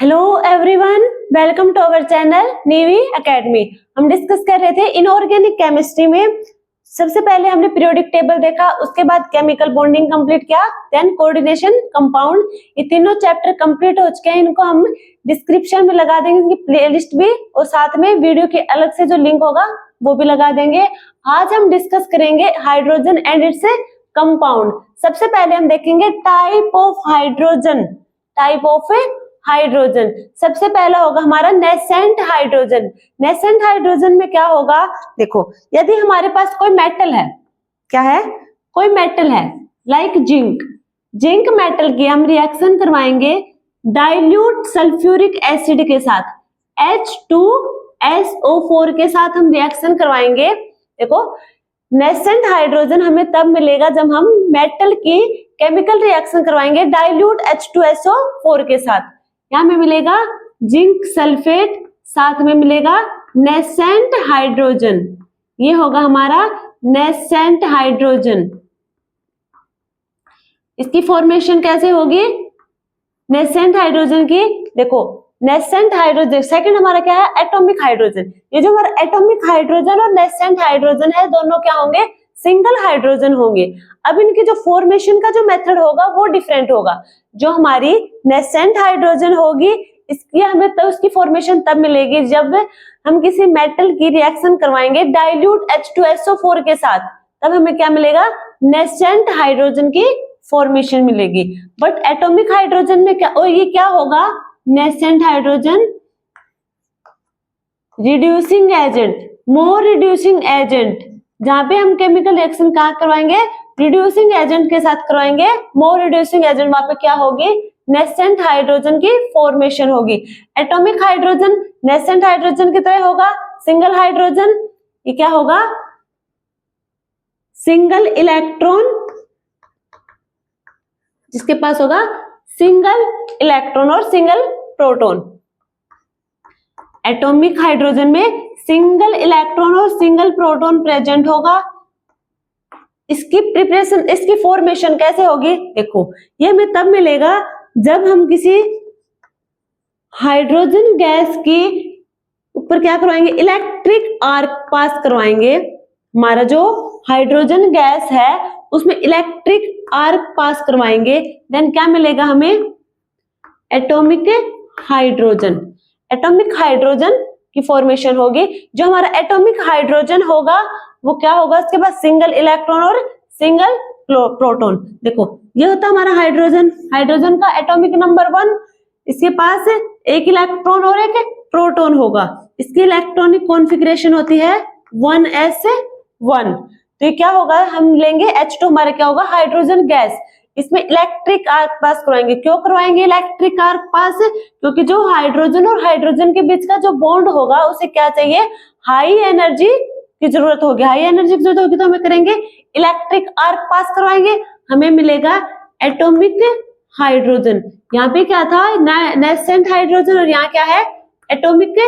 Hello everyone, welcome to our channel Neevi academy. हम discuss कर रहे थे इनऑर्गेनिक केमिस्ट्री में। सबसे पहले हमने पीरियोडिक टेबल देखा, उसके बाद केमिकल बॉन्डिंग कंप्लीट किया, देन कोऑर्डिनेशन, कंपाउंड। ये तीनों चैप्टर कंप्लीट हो चुके हैं। इनको हम डिस्क्रिप्शन में लगा देंगे, इनकी प्लेलिस्ट भी, और साथ में वीडियो के अलग से जो लिंक होगा वो भी लगा देंगे। आज हम डिस्कस करेंगे हाइड्रोजन एंड इट्स कंपाउंड। सबसे पहले हम देखेंगे type of hydrogen. Type of hydrogen सबसे पहला होगा हमारा नेसेंट हाइड्रोजन। नेसेंट हाइड्रोजन में क्या होगा, देखो, यदि हमारे पास कोई मेटल है, क्या है, कोई मेटल है लाइक जिंक मेटल की हम रिएक्शन करवाएंगे डाइल्यूट सल्फ्यूरिक एसिड के साथ, H2SO4 के साथ हम रिएक्शन करवाएंगे। देखो, नेसेंट हाइड्रोजन हमें तब मिलेगा जब हम मेटल की केमिकल रिएक्शन करवाएंगे डाइल्यूट H2SO4 के साथ। यहाँ में मिलेगा जिंक सल्फेट, साथ में मिलेगा नेसेंट हाइड्रोजन। ये होगा हमारा नेसेंट हाइड्रोजन। इसकी फॉर्मेशन कैसे होगी नेसेंट हाइड्रोजन की, देखो, नेसेंट हाइड्रोजन सेकंड हमारा क्या है, एटॉमिक हाइड्रोजन। ये जो हमारा एटॉमिक हाइड्रोजन और नेसेंट हाइड्रोजन है, दोनों क्या होंगे, सिंगल हाइड्रोजन होंगे। अब इनकी जो फॉर्मेशन का जो मेथड होगा वो डिफरेंट होगा। जो हमारी नेसेंट हाइड्रोजन होगी, इसकी हमें तो उसकी फॉर्मेशन तब मिलेगी जब हम किसी मेटल की रिएक्शन करवाएंगे डाइल्यूट H2SO4 के साथ, तब हमें क्या मिलेगा, नेसेंट हाइड्रोजन की फॉर्मेशन मिलेगी। बट एटॉमिक हाइड्रोजन में क्या, और ये क्या होगा, नेसेंट हाइड्रोजन रिड्यूसिंग एजेंट, मोर रिड्यूसिंग एजेंट। जहां पे हम केमिकल रिएक्शन कहाँ करवाएंगे, रिड्यूसिंग एजेंट के साथ करवाएंगे, मोर रिड्यूसिंग एजेंट, वहां पे क्या होगी, नेसेंट हाइड्रोजन की फॉर्मेशन होगी। एटॉमिक हाइड्रोजन नेसेंट हाइड्रोजन की तरह होगा, सिंगल हाइड्रोजन, ये क्या होगा, सिंगल इलेक्ट्रॉन, जिसके पास होगा सिंगल इलेक्ट्रॉन और सिंगल प्रोटॉन। एटॉमिक हाइड्रोजन में सिंगल इलेक्ट्रॉन और सिंगल प्रोटॉन प्रेजेंट होगा। इसकी प्रिपरेशन, इसकी फॉर्मेशन कैसे होगी, देखो, ये हमें तब मिलेगा जब हम किसी हाइड्रोजन गैस की ऊपर क्या करवाएंगे, इलेक्ट्रिक आर्क पास करवाएंगे। हमारा जो हाइड्रोजन गैस है उसमें इलेक्ट्रिक आर्क पास करवाएंगे, देन क्या मिलेगा हमें, एटॉमिक हाइड्रोजन। एटॉमिक हाइड्रोजन की फॉर्मेशन होगी। जो हमारा एटॉमिक हाइड्रोजन होगा वो क्या होगा, उसके पास सिंगल इलेक्ट्रॉन और सिंगल प्रोटॉन। देखो, ये होता है हमारा हाइड्रोजन। हाइड्रोजन का एटॉमिक नंबर 1, इसके पास एक इलेक्ट्रॉन और एक प्रोटॉन होगा। इसकी इलेक्ट्रॉनिक कॉन्फ़िगरेशन होती है 1s1। तो ये क्या होगा, हम लेंगे H2, हमारा क्या होगा, हाइड्रोजन गैस। इसमें इलेक्ट्रिक आर्क पास करवाएंगे। क्यों करवाएंगे इलेक्ट्रिक आर्क पास, क्योंकि जो हाइड्रोजन और हाइड्रोजन के बीच का जो बॉन्ड होगा उसे क्या चाहिए, हाई एनर्जी की जरूरत होगी। हाई एनर्जी की जरूरत होगी तो हमें करेंगे इलेक्ट्रिक आर्क पास करवाएंगे, हमें मिलेगा एटॉमिक हाइड्रोजन। यहाँ पे क्या था, नेसेंट हाइड्रोजन, और यहाँ क्या है, एटॉमिक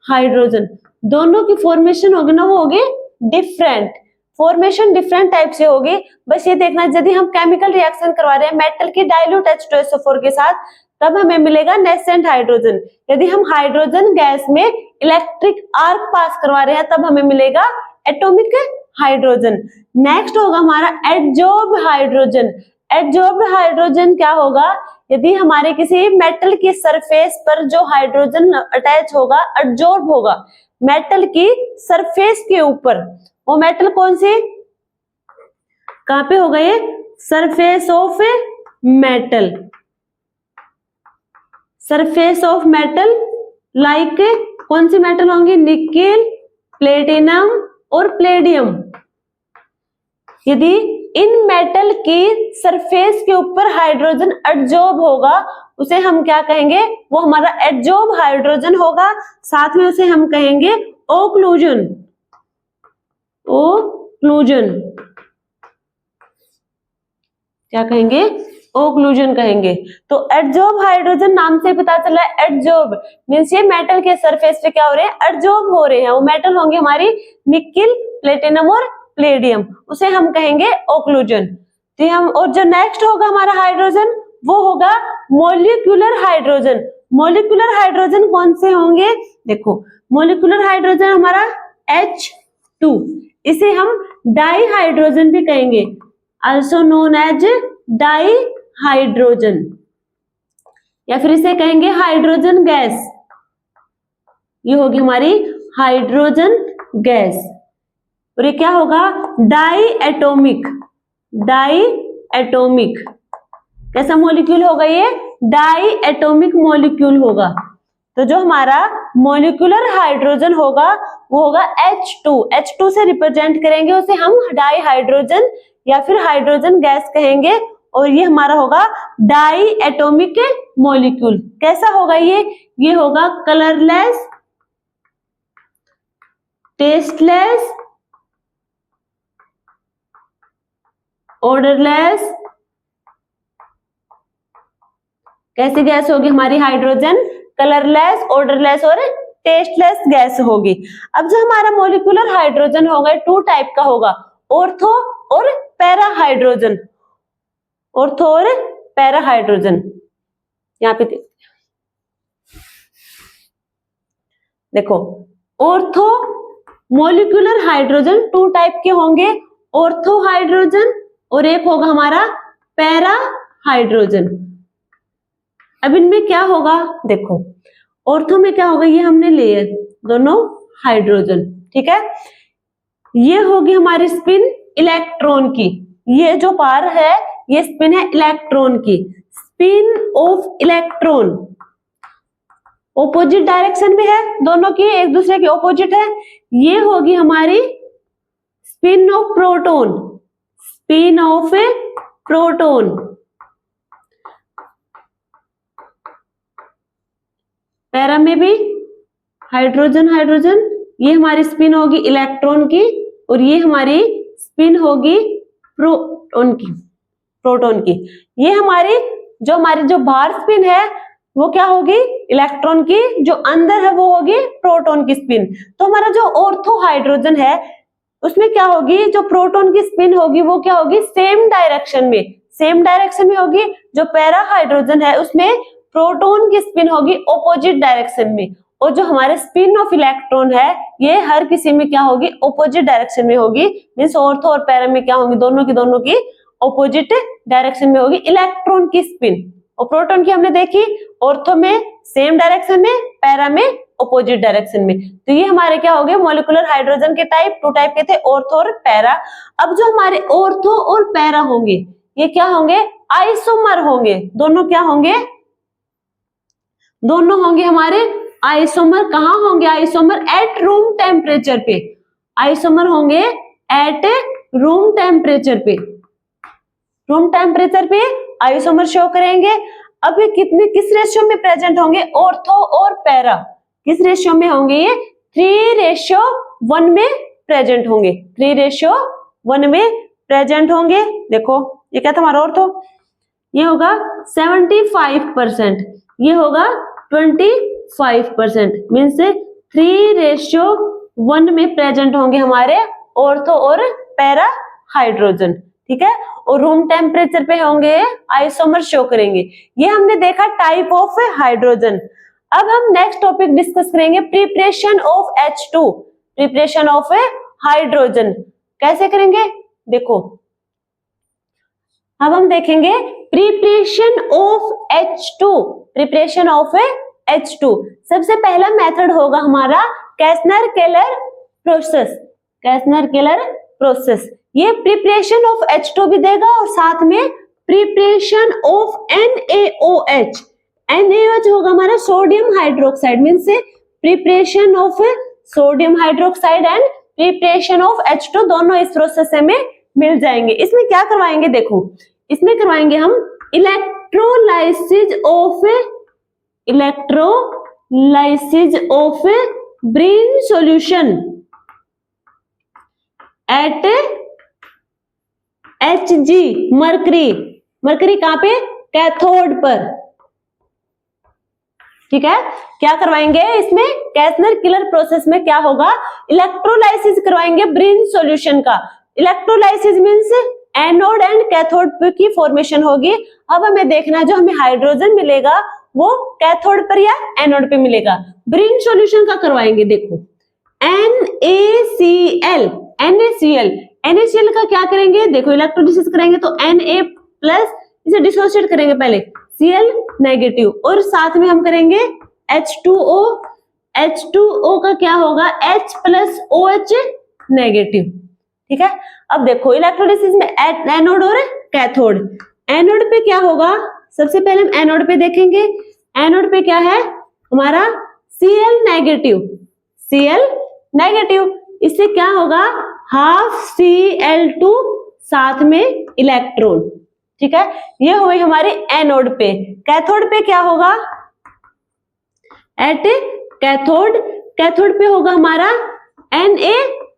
हाइड्रोजन। दोनों की फॉर्मेशन होगी ना, वो होगी डिफरेंट, फॉर्मेशन डिफरेंट टाइप से होगी। बस ये देखना, यदि हम केमिकल रिएक्शन करवा रहे हैं मेटल की डाइल्यूट H2SO4 के साथ, तब हमें मिलेगा नेसेंट हाइड्रोजन। यदि हम हाइड्रोजन गैस में इलेक्ट्रिक आर्क पास करवा रहे हैं तब हमें मिलेगा एटॉमिक हाइड्रोजन। नेक्स्ट होगा हमारा एडजॉर्ब्ड हाइड्रोजन। एडजॉर्ब्ड हाइड्रोजन क्या होगा, यदि हमारे किसी मेटल की सरफेस पर जो हाइड्रोजन अटैच होगा, एडजॉर्ब होगा मेटल की सरफेस के ऊपर, वो मेटल कौन सी, कहां पे होगा ये, surface of metal. Surface of metal like कौन सी मेटल होंगी, निकेल, प्लेटिनम और प्लेडियम। यदि इन मेटल की सरफेस के ऊपर हाइड्रोजन एडजॉर्ब होगा, उसे हम क्या कहेंगे, वो हमारा एडजॉर्ब हाइड्रोजन होगा। साथ में उसे हम कहेंगे ओक्लूजन। ओक्लूजन क्या कहेंगे, ओक्लूजन कहेंगे। तो एडजॉर्ब हाइड्रोजन नाम से पता चला है, एडजॉर्ब मींस ये मेटल के सरफेस पे क्या हो रहे हैं, एडजॉर्ब हो रहे हैं। वो मेटल होंगे हमारी निकेल, प्लेटिनम और प्लेडियम, उसे हम कहेंगे ओक्लूजन। तो हम, और जो नेक्स्ट होगा हमारा हाइड्रोजन, वो होगा मोलिक्यूलर हाइड्रोजन। मोलिकुलर हाइड्रोजन कौन से होंगे? देखो मोलिकुलर हाइड्रोजन हमारा H2, इसे हम डाई हाइड्रोजन भी कहेंगे, also known as dihydrogen, या फिर इसे कहेंगे हाइड्रोजन गैस। ये होगी हमारी हाइड्रोजन गैस। और ये क्या होगा? Diatomic. डाई एटॉमिक कैसा मॉलिक्यूल होगा? ये डाई एटॉमिक मॉलिक्यूल होगा। तो जो हमारा मॉलिक्यूलर हाइड्रोजन होगा वो होगा H2। H2 से रिप्रेजेंट करेंगे उसे हम डाई हाइड्रोजन या फिर हाइड्रोजन गैस कहेंगे। और ये हमारा होगा डाई एटॉमिक मॉलिक्यूल। कैसा होगा ये होगा कलरलेस, टेस्टलेस, ऑर्डरलेस। कैसी गैस होगी हमारी हाइड्रोजन? कलरलेस, ऑर्डरलेस और टेस्टलेस गैस होगी। अब जो हमारा मॉलिक्यूलर हाइड्रोजन होगा 2 टाइप का होगा, ऑर्थो और पैरा हाइड्रोजन। ऑर्थो और पैरा हाइड्रोजन। यहाँ पे देखो ऑर्थो मॉलिक्यूलर हाइड्रोजन 2 टाइप के होंगे, ऑर्थो हाइड्रोजन और एक होगा हमारा पैरा हाइड्रोजन। अब इनमें क्या होगा? देखो ऑर्थो में क्या होगा? ये हमने लिए दोनों हाइड्रोजन, ठीक है। ये होगी हमारी स्पिन इलेक्ट्रॉन की। ये जो पार है ये स्पिन है इलेक्ट्रॉन की। Spin off electron opposite direction में है, दोनों की एक दूसरे के ऑपोजिट है। ये होगी हमारी spin off proton. Spin off proton. Para में भी हाइड्रोजन हाइड्रोजन, ये हमारी स्पिन होगी इलेक्ट्रॉन की और ये हमारी स्पिन होगी प्रोटॉन की। ये हमारी जो बाहर स्पिन है वो क्या होगी? इलेक्ट्रॉन की। जो अंदर है वो होगी प्रोटॉन की स्पिन। तो हमारा जो ऑर्थो हाइड्रोजन है उसमें क्या होगी? जो प्रोटॉन की स्पिन होगी वो क्या होगी? सेम डायरेक्शन में होगी। जो पैरा हाइड्रोजन है उसमें प्रोटॉन की स्पिन होगी ऑपोजिट डायरेक्शन में। और जो हमारे स्पिन ऑफ इलेक्ट्रॉन है ये हर किसी में क्या होगी? ऑपोजिट डायरेक्शन में होगी। मींस ऑर्थो और पैरा में क्या होगी? दोनों की ऑपोजिट डायरेक्शन में होगी इलेक्ट्रॉन की स्पिन। और प्रोटॉन की हमने देखी ऑर्थो में सेम डायरेक्शन में, पैरा में ऑपोजिट डायरेक्शन में। तो ये हमारे क्या हो गए? मॉलिक्यूलर हाइड्रोजन के टाइप 2 टाइप के थे, ऑर्थो और पैरा। अब जो हमारे ऑर्थो और पैरा होंगे ये क्या होंगे? आइसोमर होंगे। दोनों क्या होंगे? दोनों होंगे हमारे आइसोमर। कहाँ होंगे आइसोमर? एट रूम टेम्परेचर पे। आइसोमर होंगे एट रूम टेम्परेचर पे। रूम टेम्परेचर पे आइसोमर शो करेंगे। अब ये किस रेशियो में प्रेजेंट होंगे? ऑर्थो और पैरा किस रेशियो में होंगे? ये 3:1 में प्रेजेंट होंगे। 3:1 में प्रेजेंट होंगे। देखो ये क्या था हमारा ऑर्थो? ये होगा 75%, ये होगा 25%। मीन्स 3:1 में प्रेजेंट होंगे हमारे ऑर्थो और पैरा हाइड्रोजन, ठीक है। और रूम टेम्परेचर पे होंगे आइसोमर शो करेंगे। ये हमने देखा टाइप ऑफ हाइड्रोजन। अब हम नेक्स्ट टॉपिक डिस्कस करेंगे preparation of H2, preparation of hydrogen. कैसे करेंगे? देखो अब हम देखेंगे preparation of H2, preparation of H2। सबसे पहला मेथड होगा हमारा कैसनर-केलर प्रोसेस। कैसनर-केलर प्रोसेस ये प्रिपरेशन ऑफ H2 भी देगा और साथ में प्रिपरेशन ऑफ NaOH। NaOH होगा हमारा sodium hydroxide. Means preparation of sodium hydroxide and preparation of H2 दोनों इस प्रोसेस में मिल जाएंगे। इसमें क्या करवाएंगे? देखो इसमें करवाएंगे हम electrolysis of brine solution at Hg mercury कहां पे? कैथोड पर, ठीक है। क्या करवाएंगे इसमें? कैसनर-केलर प्रोसेस में क्या होगा? इलेक्ट्रोलाइसिस करवाएंगे ब्रीन सॉल्यूशन का। Electrolysis means anode and cathode की फॉर्मेशन होगी। अब हमें देखना जो हमें हाइड्रोजन मिलेगा वो कैथोड पर या एनोड पे मिलेगा। ब्रिंज सॉल्यूशन का करवाएंगे, देखो NaCl, NaCl का क्या करेंगे, देखो इलेक्ट्रोलिसिस करेंगे तो Na प्लस इसे डिसोसिएट करेंगे पहले, Cl नेगेटिव, और साथ में हम करेंगे H2O, H2O का क्या होगा H प्लस OH नेगेटिव, ठीक है। अब देखो इलेक्ट्रोलिसिस में एनोड और कैथोड, एनोड पे क्या होगा, सबसे पहले हम एनोड पे देखेंगे, एनोड पे क्या है हमारा Cl नेगेटिव, इससे क्या होगा हाफ Cl2 साथ में इलेक्ट्रॉन, ठीक है। ये हुई हमारी एनोड पे। कैथोड पे क्या होगा, एट कैथोड पे होगा हमारा Na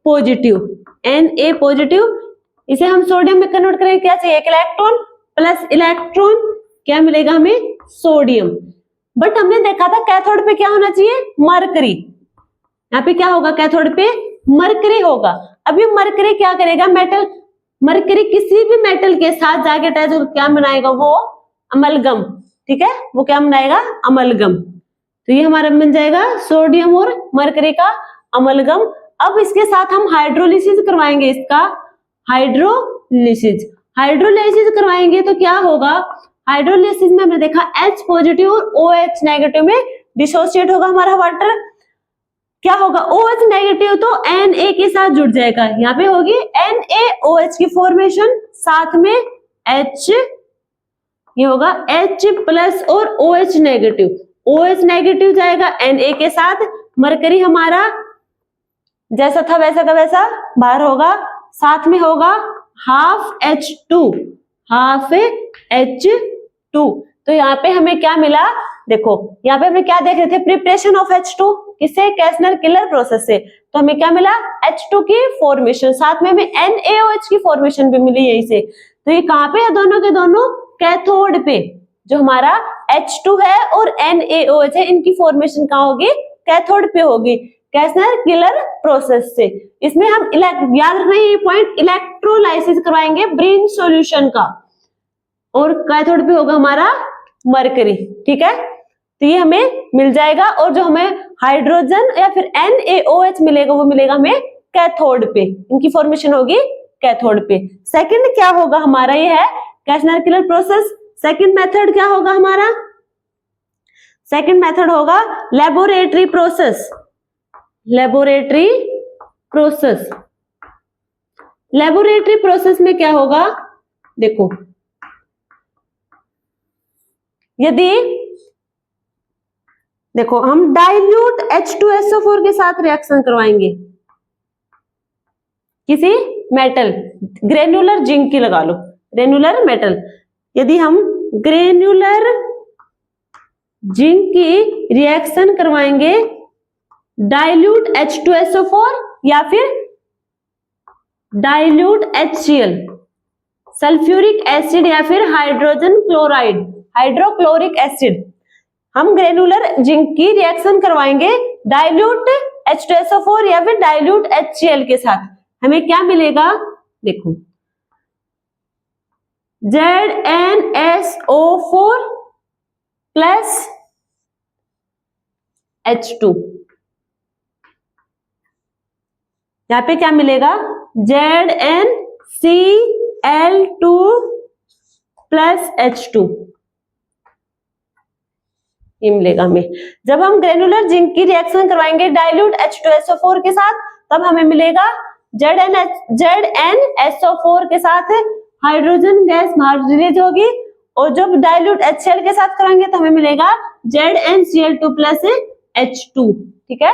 पॉजिटिव, इसे हम सोडियम में कन्वर्ट करेंगे, क्या चाहिए एक इलेक्ट्रॉन प्लस इलेक्ट्रॉन, क्या मिलेगा हमें सोडियम। बट हमने देखा था कैथोड पे क्या होना चाहिए मरकरी, यहाँ पे क्या होगा कैथोड पे मरकरी होगा। अब ये मरकरी क्या करेगा, मेटल, मरकरी किसी भी मेटल के साथ जाके अटैच होकर क्या बनाएगा, वो अमलगम, ठीक है, वो क्या बनाएगा अमलगम। तो ये हमारा बन जाएगा सोडियम और मरकरी का अमलगम। अब इसके साथ हम हाइड्रोलिसिस करवाएंगे, इसका हाइड्रोलिसिस करवाएंगे तो क्या होगा, हाइड्रोलिसिस में हमने देखा H पॉजिटिव और OH नेगेटिव में डिसोसिएट होगा हमारा वाटर, क्या होगा OH नेगेटिव तो Na के साथ जुड़ जाएगा, यहाँ पे होगी NaOH की फॉर्मेशन, साथ में H, ये होगा H प्लस और OH नेगेटिव जाएगा Na के साथ, मरकरी हमारा जैसा था वैसा का वैसा बाहर होगा, साथ में होगा हाफ H2, तो यहाँ पे हमें क्या मिला, देखो यहाँ पे हमें क्या देख रहे थे, प्रिपरेशन ऑफ H2 किससे, कैसनर किलर प्रोसेस से, तो हमें क्या मिला H2 की फॉर्मेशन, साथ में हमें NaOH की फॉर्मेशन भी मिली यहीं से। तो ये कहाँ पे है, दोनों के दोनों कैथोड पे, जो हमारा H2 है और NaOH है, इनकी फॉर्मेशन कहाँ होगी, कैथोड पे होगी, कैसनर किलर प्रोसेस से। इसमें हम याद रखना ये पॉइंट, इलेक्ट्रोलाइसिस करवाएंगे ब्रिंज सॉल्यूशन का, और कैथोड पे होगा हमारा मरकरी, ठीक है। तो ये हमें मिल जाएगा, और जो हमें हाइड्रोजन या फिर NaOH मिलेगा वो मिलेगा हमें कैथोड पे, इनकी फॉर्मेशन होगी कैथोड पे। सेकंड क्या होगा हमारा, ये है Castner killer process. Second method क्या होगा हमारा, सेकंड मेथड होगा लेबोरेटरी प्रोसेस में क्या होगा, देखो यदि देखो हम डाइल्यूट H2SO4 के साथ रिएक्शन करवाएंगे, किसी मेटल, ग्रेन्युलर जिंक की लगा लो, ग्रेन्युलर मेटल, यदि हम ग्रेन्युलर जिंक की रिएक्शन करवाएंगे डाइल्यूट H2SO4 या फिर डाइल्यूट HCl, सल्फ्यूरिक एसिड या फिर हाइड्रोजन क्लोराइड, हाइड्रोक्लोरिक एसिड, हम ग्रेनुलर जिंक की रिएक्शन करवाएंगे डाइल्यूट H2SO4 या फिर डाइल्यूट HCl के साथ, हमें क्या मिलेगा, देखो ZnSO4 प्लस H2, यहाँ पे क्या मिलेगा ZnCl2 प्लस H2, ये मिलेगा हमें। जब हम ग्रेनुलर जिंक की रिएक्शन करवाएंगे डाइल्यूट H2SO4 के साथ, तब हमें मिलेगा ZnSO4 के साथ हाइड्रोजन गैस बाहर रिलीज होगी, और जब डाइल्यूट HCl के साथ कराएंगे तो हमें मिलेगा ZnCl2 प्लस H2, ठीक है।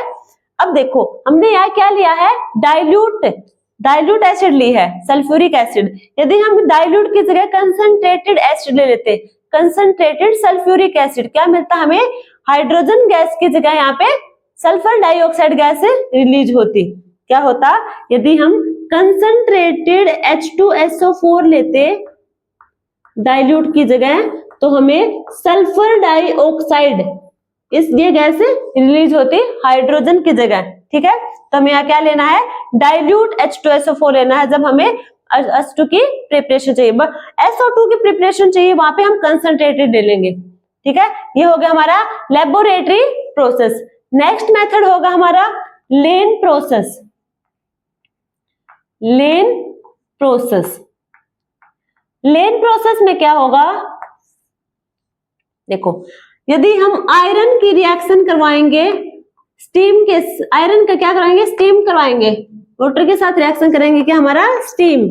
अब देखो हमने यहाँ क्या लिया है, डाइल्यूट एसिड ली है, सल्फ्यूरिक एसिड। यदि हम डाइल्यूट की जगह कंसंट्रेटेड एसिड ले लेते, कंसंट्रेटेड सल्फ्यूरिक एसिड, क्या मिलता हमें, हाइड्रोजन गैस की जगह यहाँ पे सल्फर डाइऑक्साइड गैस रिलीज होती। क्या होता, यदि हम कंसंट्रेटेड H2SO4 लेते डाइल्यूट की जगह, तो हमें सल्फर डाइऑक्साइड इसलिए गैस रिलीज होती हाइड्रोजन की जगह, ठीक है। तो हमें यहाँ क्या लेना है, डाइल्यूट H2SO4 लेना है। जब हमें SO2 की प्रिपरेशन चाहिए, SO2 की प्रिपरेशन चाहिए, वहां पे हम कंसंट्रेटेड ले लेंगे, ठीक है, ये हो गया हमारा लेबोरेटरी प्रोसेस। नेक्स्ट मेथड होगा हमारा लेन प्रोसेस। लेन प्रोसेस, लेन प्रोसेस में क्या होगा, देखो यदि हम आयरन की रिएक्शन करवाएंगे स्टीम के, आयरन का क्या कराएंगे, स्टीम करवाएंगे, वाटर के साथ रिएक्शन करेंगे, क्या हमारा स्टीम,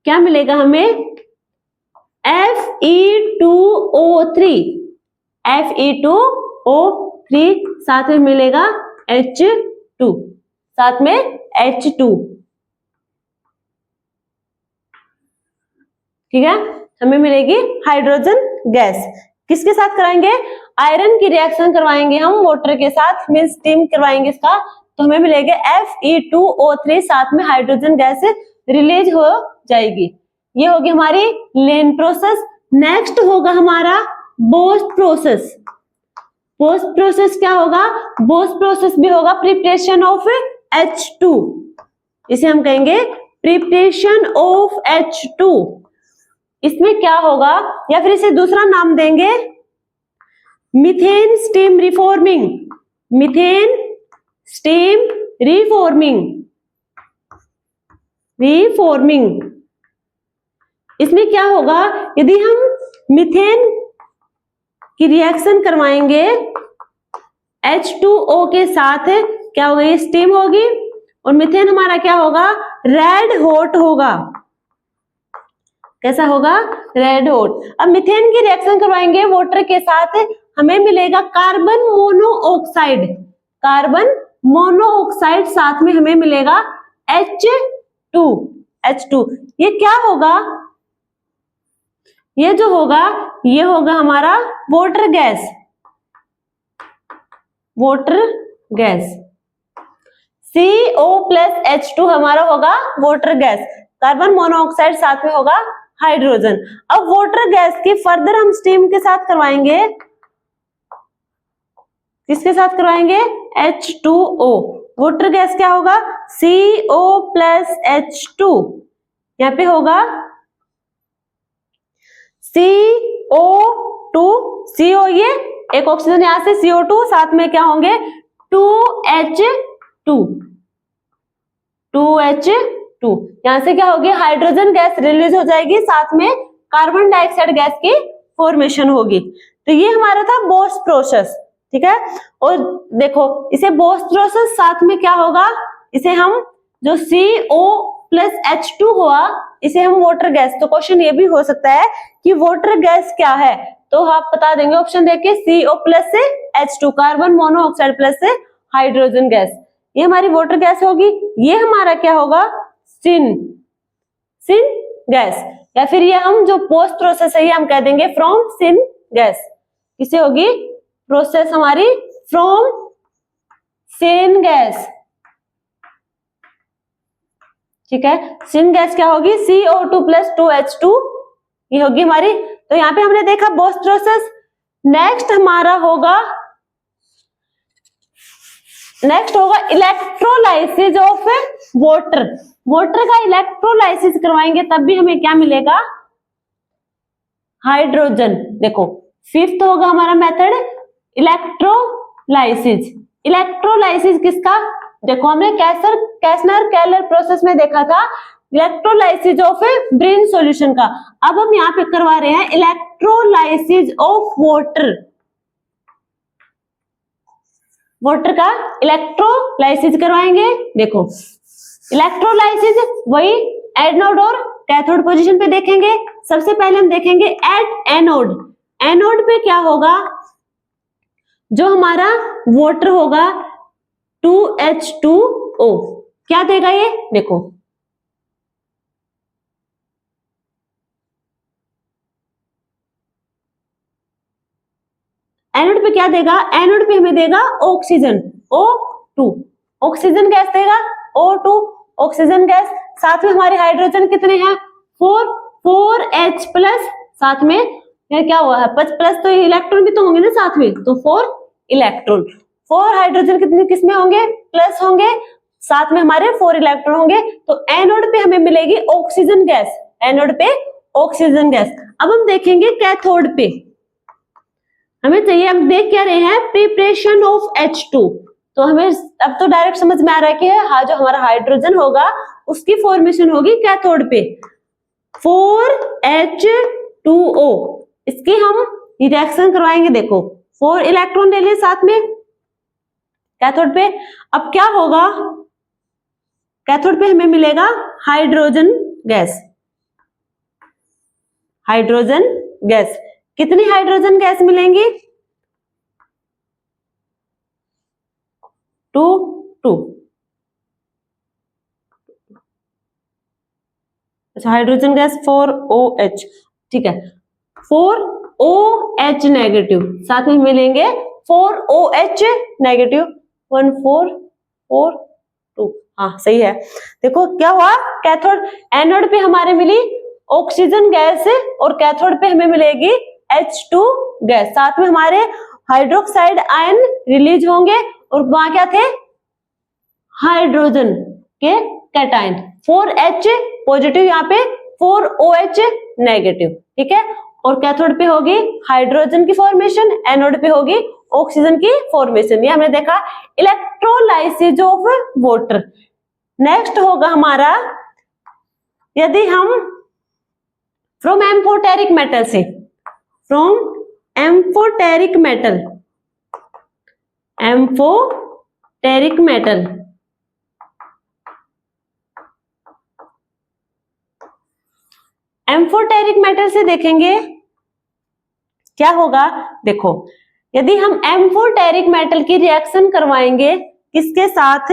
क्या मिलेगा हमें Fe2O3, Fe2O3 साथ में मिलेगा H2, साथ में H2, ठीक है, हमें मिलेगी हाइड्रोजन गैस। किसके साथ कराएंगे, आयरन की रिएक्शन करवाएंगे हम वाटर के साथ, मीन स्टीम करवाएंगे इसका, तो हमें मिलेगा Fe2O3 साथ में हाइड्रोजन गैस रिलीज हो जाएगी। ये होगी हमारी लेन प्रोसेस। नेक्स्ट होगा हमारा बोस्ट प्रोसेस। बोस्ट प्रोसेस क्या होगा, बोस्ट प्रोसेस भी होगा प्रिपरेशन ऑफ H2, इसे हम कहेंगे प्रिपरेशन ऑफ H2। इसमें क्या होगा, या फिर इसे दूसरा नाम देंगे methane steam reforming, methane steam reforming, reforming. इसमें क्या होगा, यदि हम मीथेन की रिएक्शन करवाएंगे H2O के साथ, क्या होगा, ये स्टीम होगी और मीथेन हमारा क्या होगा, रेड हॉट होगा। कैसा होगा, रेड हॉट। अब मीथेन की रिएक्शन करवाएंगे वाटर के साथ, हमें मिलेगा कार्बन मोनोऑक्साइड, कार्बन मोनोऑक्साइड साथ में हमें मिलेगा H2, H2। ये क्या होगा, ये जो होगा ये होगा हमारा water gas, water gas. CO+H2 हमारा होगा वाटर गैस, कार्बन मोनोऑक्साइड साथ में होगा हाइड्रोजन। अब वाटर गैस की फर्दर हम स्टीम के साथ करवाएंगे, किसके साथ करवाएंगे, H2O। वाटर गैस क्या होगा, CO+H2, यहाँ पे होगा CO2, CO ये एक ऑक्सीजन यहां से CO2 साथ में क्या होंगे 2H2, 2H2। यहां से क्या होगी, हाइड्रोजन गैस रिलीज हो जाएगी, साथ में कार्बन डाइऑक्साइड गैस की फॉर्मेशन होगी। तो ये हमारा था बोस्ट प्रोसेस, ठीक है। और देखो इसे बोस्ट प्रोसेस साथ में क्या होगा, इसे हम जो CO+H2 हुआ इसे हम वाटर गैस, तो क्वेश्चन ये भी हो सकता है कि वाटर गैस क्या है, तो आप बता देंगे ऑप्शन देके CO+ से H2, कार्बन मोनोऑक्साइड प्लस से हाइड्रोजन गैस, ये हमारी वाटर गैस होगी। ये हमारा क्या होगा, सिन, सिन गैस, या फिर ये हम जो पोस्ट प्रोसेस है ये हम कह देंगे फ्रॉम सिन गैस। किसे होगी, प्रोसेस हमारी फ्रॉम सिन गैस, ठीक है। सिन गैस क्या होगी, CO2+2H2, ये होगी हमारी। तो यहाँ पे हमने देखा बोस्ट प्रोसेस। नेक्स्ट हमारा होगा, नेक्स्ट होगा इलेक्ट्रोलाइसिस ऑफ वाटर। वाटर का इलेक्ट्रोलाइसिस करवाएंगे तब भी हमें क्या मिलेगा, हाइड्रोजन। देखो फिफ्थ होगा हमारा मेथड इलेक्ट्रोलाइसिस। इलेक्ट्रोलाइसिस किसका, देखो हमने कैसनर केलर प्रोसेस में देखा था इलेक्ट्रोलाइसिस ऑफ ब्रेन सॉल्यूशन का, अब हम यहाँ पे करवा रहे हैं इलेक्ट्रोलाइसिस ऑफ वाटर। वाटर का इलेक्ट्रोलाइसिस करवाएंगे। देखो इलेक्ट्रोलाइसिस वही एनोड और कैथोड पोजीशन पे देखेंगे। सबसे पहले हम देखेंगे एट एनोड। एनोड पे क्या होगा, जो हमारा वाटर होगा 2H2O, क्या देगा ये, देखो एनोड पे क्या देगा, एनोड पे हमें देगा ऑक्सीजन O2, ऑक्सीजन गैस देगा O2, ऑक्सीजन गैस। साथ में हमारे हाइड्रोजन कितने हैं, 4H प्लस, साथ में क्या हुआ है प्लस, तो इलेक्ट्रॉन भी तो होंगे ना साथ में, तो 4 इलेक्ट्रॉन। 4 हाइड्रोजन कितने किसमें होंगे, प्लस होंगे, साथ में हमारे 4 इलेक्ट्रॉन होंगे। तो एनोड पे हमें मिलेगी ऑक्सीजन गैस, एनोड पे ऑक्सीजन गैस। अब हम देखेंगे कैथोड पे। हमें चाहिए, हम देख क्या रहे हैं, प्रिपरेशन ऑफ H2। तो हमें अब तो डायरेक्ट समझ में आ रहा है कि हाँ, जो हमारा हाइड्रोजन होगा उसकी फॉर्मेशन होगी कैथोड पे 4H2O। इसकी हम रिएक्शन करवाएंगे, देखो 4 इलेक्ट्रॉन ले लिए साथ में कैथोड पे। अब क्या होगा, कैथोड पे हमें मिलेगा हाइड्रोजन गैस। हाइड्रोजन गैस, कितनी हाइड्रोजन गैस मिलेंगी, 2 2। अच्छा, हाइड्रोजन गैस 4OH, ठीक है, 4OH नेगेटिव, साथ में मिलेंगे 4OH नेगेटिव, 1 4 4 2। हाँ सही है। देखो क्या हुआ, कैथोड एनोड पे हमारे मिली ऑक्सीजन गैस और कैथोड पे हमें मिलेगी H2 गैस। साथ में हमारे हाइड्रोक्साइड आयन रिलीज होंगे और वहां क्या थे, हाइड्रोजन के कैटायन, 4H पॉजिटिव, यहाँ पे 4OH नेगेटिव, ठीक है। और कैथोड पे होगी हाइड्रोजन की फॉर्मेशन, एनोड पे होगी ऑक्सीजन की फॉर्मेशन। ये हमने देखा इलेक्ट्रोलाइसिस ऑफ वाटर। नेक्स्ट होगा हमारा, यदि हम फ्रॉम एम्फोटेरिक मेटल से, from amphoteric metal, amphoteric metal, amphoteric metal से देखेंगे क्या होगा। देखो, यदि हम एम्फोटेरिक मेटल की रिएक्शन करवाएंगे किसके साथ,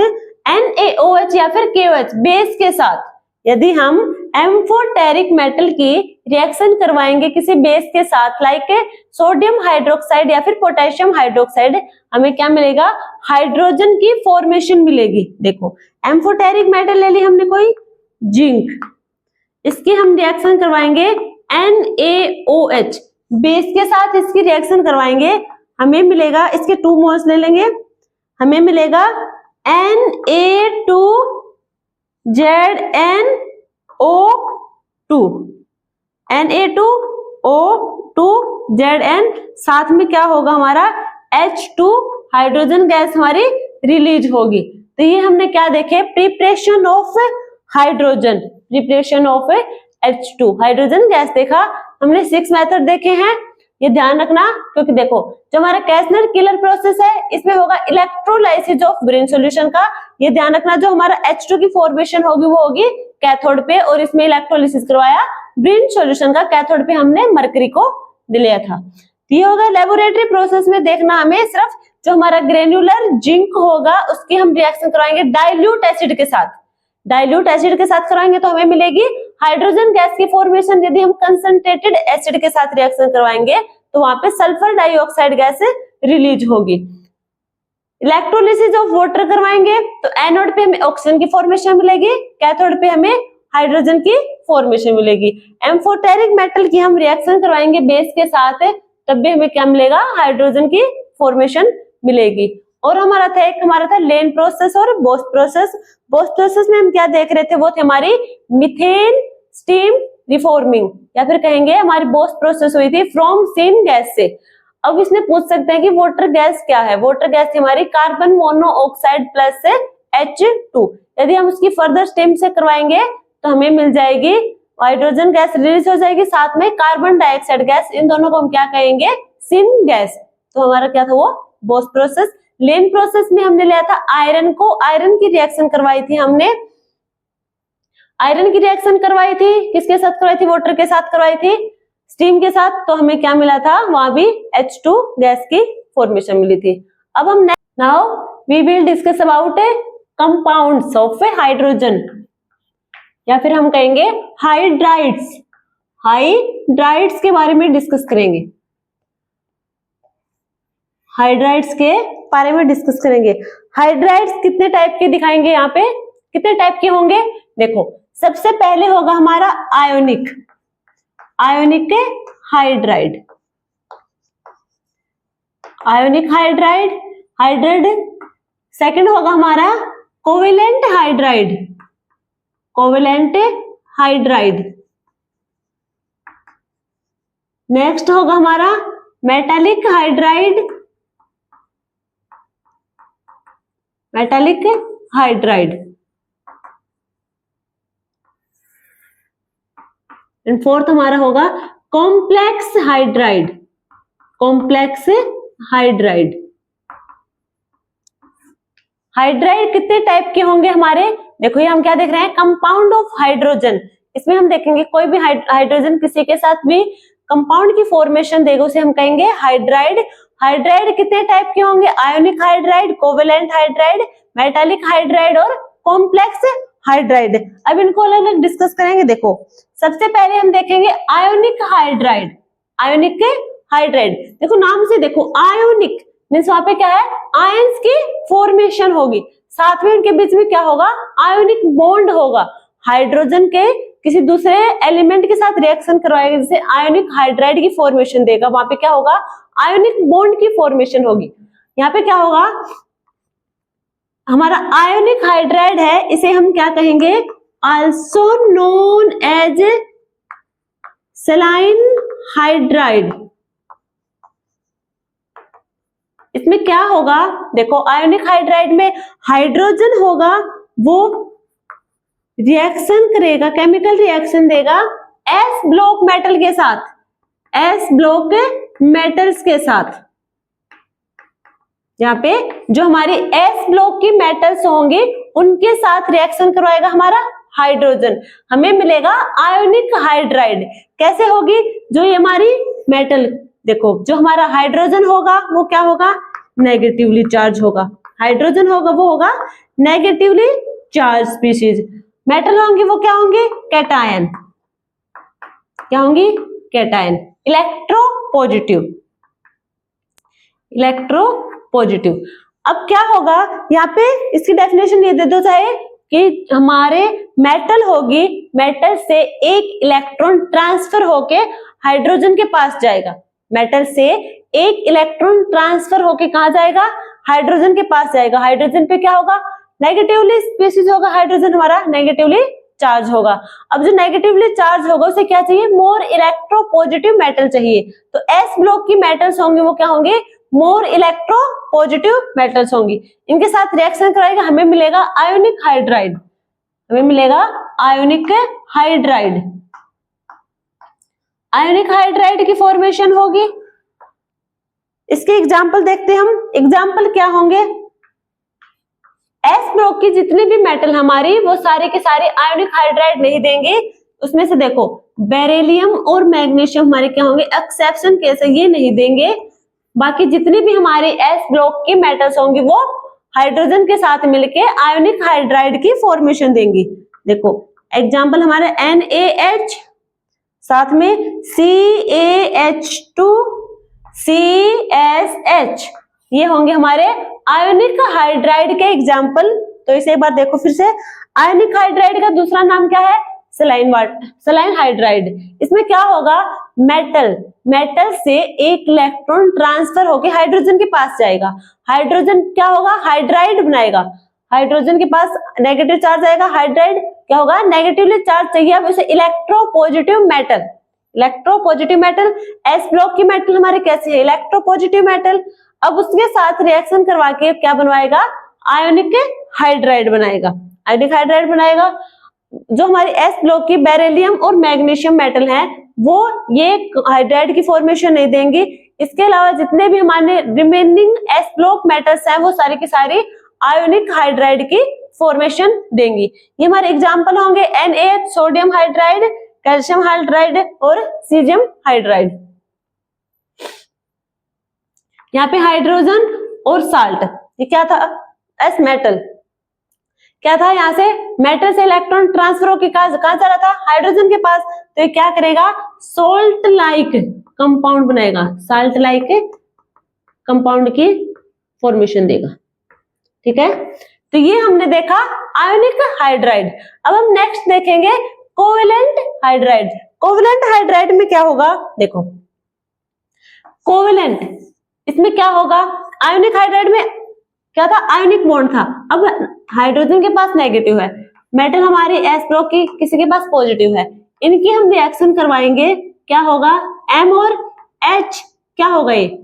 NaOH या फिर KOH बेस के साथ, यदि हम एम्फोटेरिक मेटल की रिएक्शन करवाएंगे किसी बेस के साथ, लाइक सोडियम हाइड्रोक्साइड या फिर पोटेशियम हाइड्रोक्साइड, हमें क्या मिलेगा, हाइड्रोजन की फॉर्मेशन मिलेगी। देखो, एम्फोटेरिक मेटल ले ली हमने कोई, जिंक, इसकी हम रिएक्शन करवाएंगे NaOH बेस के साथ, इसकी रिएक्शन करवाएंगे, हमें मिलेगा, इसके 2 मोल्स ले लेंगे, हमें मिलेगा Na2ZnO2, Na2O2Zn, साथ में क्या होगा हमारा H2 हाइड्रोजन गैस हमारी रिलीज होगी। तो ये हमने क्या देखे, preparation of hydrogen, preparation of H2 hydrogen gas देखा हमने। 6 मेथड देखे हैं, ये ध्यान रखना, क्योंकि देखो जो हमारा कैसनर किलर प्रोसेस है इसमें होगा इलेक्ट्रोलाइसिस ऑफ ब्रिन सॉल्यूशन का। ये ध्यान रखना, जो हमारा H2 की फॉर्मेशन होगी वो होगी कैथोड पे, और इसमें इलेक्ट्रोलाइसिस करवाया ब्रिन सॉल्यूशन का, कैथोड पे हमने मरकरी को लिया था। ये होगा लेबोरेटरी प्रोसेस में देखना, हमें सिर्फ जो हमारा ग्रेन्युलर जिंक होगा उसकी हम रिएक्शन करवाएंगे डाइल्यूट एसिड के साथ। डाइल्यूट एसिड के साथ कराएंगे तो हमें मिलेगी हाइड्रोजन गैस की फॉर्मेशन। यदि हम कंसंट्रेटेड एसिड के साथ रिएक्शन करवाएंगे तो वहां पे सल्फर डाइऑक्साइड गैस रिलीज होगी। इलेक्ट्रोलिसिस ऑफ वाटर करवाएंगे तो एनोड पे हमें ऑक्सीजन की फॉर्मेशन मिलेगी, कैथोड पे हमें हाइड्रोजन की फॉर्मेशन मिलेगी। एम्फोटेरिक मेटल की हम रिएक्शन करवाएंगे बेस के साथ, तब भी हमें क्या मिलेगा, हाइड्रोजन की फॉर्मेशन मिलेगी। और हमारा था लेन प्रोसेस और बोस प्रोसेस। बोस प्रोसेस में हम क्या देख रहे थे, वो थे हमारी मीथेन स्टीम रिफॉर्मिंग, या फिर कहेंगे हमारी बोस प्रोसेस हुई थी फ्रॉम सीन गैस से। अब इसमें पूछ सकते हैं कि वाटर गैस क्या है। वाटर गैस थी हमारी कार्बन मोनोऑक्साइड प्लस से H2। यदि हम उसकी फर्दर स्टीम से करवाएंगे तो हमें मिल जाएगी हाइड्रोजन गैस रिलीज हो जाएगी, साथ में कार्बन डाइऑक्साइड गैस, इन दोनों को हम क्या कहेंगे, सिन गैस। तो हमारा क्या था, वो बोस प्रोसेस। लेन प्रोसेस में हमने लिया था आयरन को, आयरन की रिएक्शन करवाई थी हमने, आयरन की रिएक्शन करवाई थी, किसके साथ करवाई थी, वाटर के साथ करवाई थी, स्टीम के साथ। तो हमें क्या मिला था, वहां भी H2 गैस की फॉर्मेशन मिली थी। अब हम now we will discuss about compounds of hydrogen, या फिर हम कहेंगे हाइड्राइड्स। हाइड्राइड्स के बारे में डिस्कस करेंगे, हाइड्राइड्स के बारे में डिस्कस करेंगे। हाइड्राइड्स कितने टाइप के दिखाएंगे, यहाँ पे कितने टाइप के होंगे। देखो, सबसे पहले होगा हमारा ionic, ionic hydride, ionic hydride, hydride. Second होगा हमारा covalent hydride, covalent hydride. Next होगा हमारा metallic hydride, metallic hydride. And fourth हमारा होगा complex hydride, complex hydride. Hydride कितने टाइप के होंगे हमारे, देखो ये हम क्या देख रहे हैं, कंपाउंड ऑफ हाइड्रोजन। इसमें हम देखेंगे कोई भी हाइड्रोजन किसी के साथ भी कंपाउंड की फॉर्मेशन देगा उसे हम कहेंगे हाइड्राइड। हाइड्राइड कितने टाइप के होंगे, ionic hydride, covalent hydride, metallic hydride और कॉम्प्लेक्स हाइड्राइड। अब इनको अलग अलग डिस्कस करेंगे। देखो सबसे पहले हम देखेंगे आयोनिक हाइड्राइड। आयोनिक हाइड्राइड देखो नाम से देखो, आयोनिक मीन्स वहां पे क्या है, आयंस की फॉर्मेशन होगी, साथ में उनके बीच में क्या होगा, आयोनिक बॉन्ड होगा। हाइड्रोजन के किसी दूसरे एलिमेंट के साथ रिएक्शन करवाएगा जिससे आयोनिक हाइड्राइड की फॉर्मेशन देगा, वहां पे क्या होगा, आयोनिक बॉन्ड की फॉर्मेशन होगी। यहाँ पे क्या होगा, हमारा आयोनिक हाइड्राइड है, इसे हम क्या कहेंगे, also known as saline hydride. इसमें क्या होगा, देखो आयोनिक हाइड्राइड में हाइड्रोजन होगा, वो रिएक्शन करेगा, केमिकल रिएक्शन देगा एस ब्लॉक मेटल के साथ, एस ब्लॉक मेटल्स के साथ। यहाँ पे जो हमारी एस ब्लॉक की मेटल्स होंगे उनके साथ रिएक्शन करवाएगा हमारा हाइड्रोजन, हमें मिलेगा आयोनिक हाइड्राइड। कैसे होगी, जो ये हमारी मेटल, देखो जो हमारा हाइड्रोजन होगा वो क्या होगा, नेगेटिवली चार्ज होगा, हाइड्रोजन होगा वो होगा नेगेटिवली चार्ज स्पीशीज। मेटल होंगे वो क्या होंगे, कैटायन, क्या होंगी, cation, electro positive, electro positive. अब क्या होगा, यहाँ पे इसकी डेफिनेशन ये दे दो चाहे कि हमारे मेटल होगी, मेटल से एक इलेक्ट्रॉन ट्रांसफर होके हाइड्रोजन के पास जाएगा, मेटल से एक इलेक्ट्रॉन ट्रांसफर होके कहां जाएगा, हाइड्रोजन के पास जाएगा। हाइड्रोजन पे क्या होगा, नेगेटिवली स्पीशीज होगा, हाइड्रोजन हमारा नेगेटिवली चार्ज होगा। अब जो नेगेटिवली चार्ज होगा उसे क्या चाहिए, मोर इलेक्ट्रो पॉजिटिव मेटल चाहिए। तो एस ब्लॉक की मेटल्स होंगे वो क्या होंगे, मोर इलेक्ट्रो पॉजिटिव मेटल्स होंगी, इनके साथ रिएक्शन कराएगा, हमें मिलेगा आयोनिक हाइड्राइड, हमें मिलेगा आयोनिक हाइड्राइड। आयोनिक हाइड्राइड की फॉर्मेशन होगी, इसके एग्जाम्पल देखते हैं हम। एग्जाम्पल क्या होंगे, एस ब्लॉक की जितनी भी मेटल हमारी वो सारे के सारे आयोनिक हाइड्राइड नहीं देंगे। उसमें से देखो बेरिलियम और मैग्नीशियम हमारे क्या होंगे, एक्सेप्शन केस है, ये नहीं देंगे। बाकी जितनी भी हमारे एस ब्लॉक की मेटल्स होंगी वो हाइड्रोजन के साथ मिलके आयोनिक हाइड्राइड की फॉर्मेशन देंगी। देखो एग्जाम्पल हमारे NaH, साथ में CaH2, CSH, ये होंगे हमारे आयोनिक हाइड्राइड के एग्जाम्पल। तो इसे एक बार देखो फिर से, आयोनिक हाइड्राइड का दूसरा नाम क्या है, सेलाइन हाइड्राइड। इसमें क्या होगा, मेटल से एक इलेक्ट्रॉन ट्रांसफर होके हाइड्रोजन के पास जाएगा, हाइड्रोजन क्या होगा, हाइड्राइड बनाएगा, हाइड्रोजन के पास नेगेटिव चार्ज आएगा, हाइड्राइड क्या होगा, नेगेटिवली चार्ज चाहिए, अब उसे electropositive metal, electropositive metal, S block की मेटल हमारे कैसे है, इलेक्ट्रोपॉजिटिव मेटल। अब उसके साथ रिएक्शन करवा के क्या बनवाएगा, आयोनिक हाइड्राइड बनाएगा, आयोनिक हाइड्राइड बनाएगा। जो हमारी एस ब्लॉक की बेरिलियम और मैग्नीशियम मेटल है वो ये हाइड्राइड की फॉर्मेशन नहीं देंगी। इसके अलावा जितने भी हमारे रिमेनिंग एस ब्लॉक मेटल्स हैं वो सारी की सारी आयोनिक हाइड्राइड की फॉर्मेशन देंगी। ये हमारे एग्जाम्पल होंगे NaH, sodium hydride, calcium hydride और सीजियम हाइड्राइड। यहाँ पे हाइड्रोजन और साल्ट, ये क्या था, एस मेटल क्या था, यहाँ से मेटल से इलेक्ट्रॉन ट्रांसफर होकर कहां जा रहा था, हाइड्रोजन के पास। तो ये क्या करेगा, सोल्ट लाइक कंपाउंड बनाएगा, साल्ट लाइक कंपाउंड की फॉर्मेशन देगा। ठीक है, तो ये हमने देखा आयोनिक हाइड्राइड। अब हम नेक्स्ट देखेंगे कोवेलेंट हाइड्राइड। कोवेलेंट हाइड्राइड में क्या होगा, देखो कोवेलेंट, इसमें क्या होगा, आयोनिक हाइड्राइड में क्या था, आयोनिक बॉन्ड था। अब हाइड्रोजन के पास नेगेटिव है, मेटल हमारी एस ब्लॉक की किसी के पास पॉजिटिव है, इनकी हम रिएक्शन करवाएंगे, क्या होगा, M और H क्या होगा ये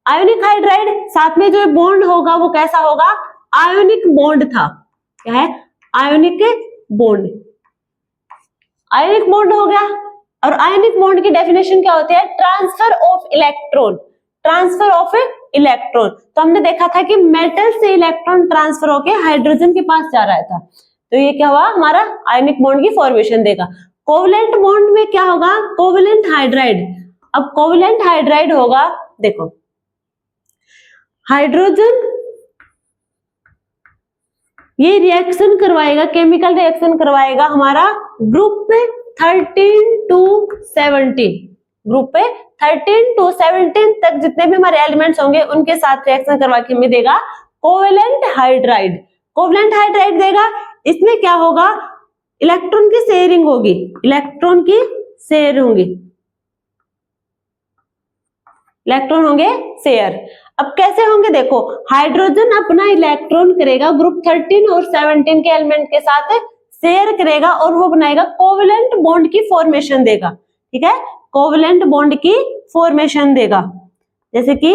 आयोनिक हाइड्राइड, साथ में जो बॉन्ड होगा वो कैसा होगा, आयोनिक बॉन्ड था। क्या है, आयोनिक बॉन्ड, आयोनिक बॉन्ड हो गया। और आयोनिक बॉन्ड की डेफिनेशन क्या होती है, transfer of electron, transfer of electron. तो हमने देखा था कि मेटल से इलेक्ट्रॉन ट्रांसफर होके हाइड्रोजन के पास जा रहा था, तो ये क्या हुआ, हमारा आयोनिक बॉन्ड की फॉर्मेशन देगा। कोवलेंट बॉन्ड में क्या होगा, कोवलेंट हाइड्राइड। अब कोवलेंट हाइड्राइड होगा, देखो हाइड्रोजन ये रिएक्शन करवाएगा, केमिकल रिएक्शन करवाएगा हमारा ग्रुप पे 13 to 17, ग्रुप पे 13 to 17 तक जितने भी हमारे एलिमेंट्स होंगे उनके साथ रिएक्शन करवा के हमें देगा कोवेलेंट हाइड्राइड। कोवेलेंट हाइड्राइड देगा, इसमें क्या होगा, इलेक्ट्रॉन की शेयरिंग होगी, इलेक्ट्रॉन की शेयर होंगी, इलेक्ट्रॉन होंगे शेयर। अब कैसे होंगे, देखो हाइड्रोजन अपना इलेक्ट्रॉन करेगा ग्रुप 13 और 17 के एलिमेंट के साथ शेयर करेगा और वो बनाएगा कोवेलेंट बॉन्ड की फॉर्मेशन देगा। ठीक है, कोवेलेंट बॉन्ड की फॉर्मेशन देगा, जैसे कि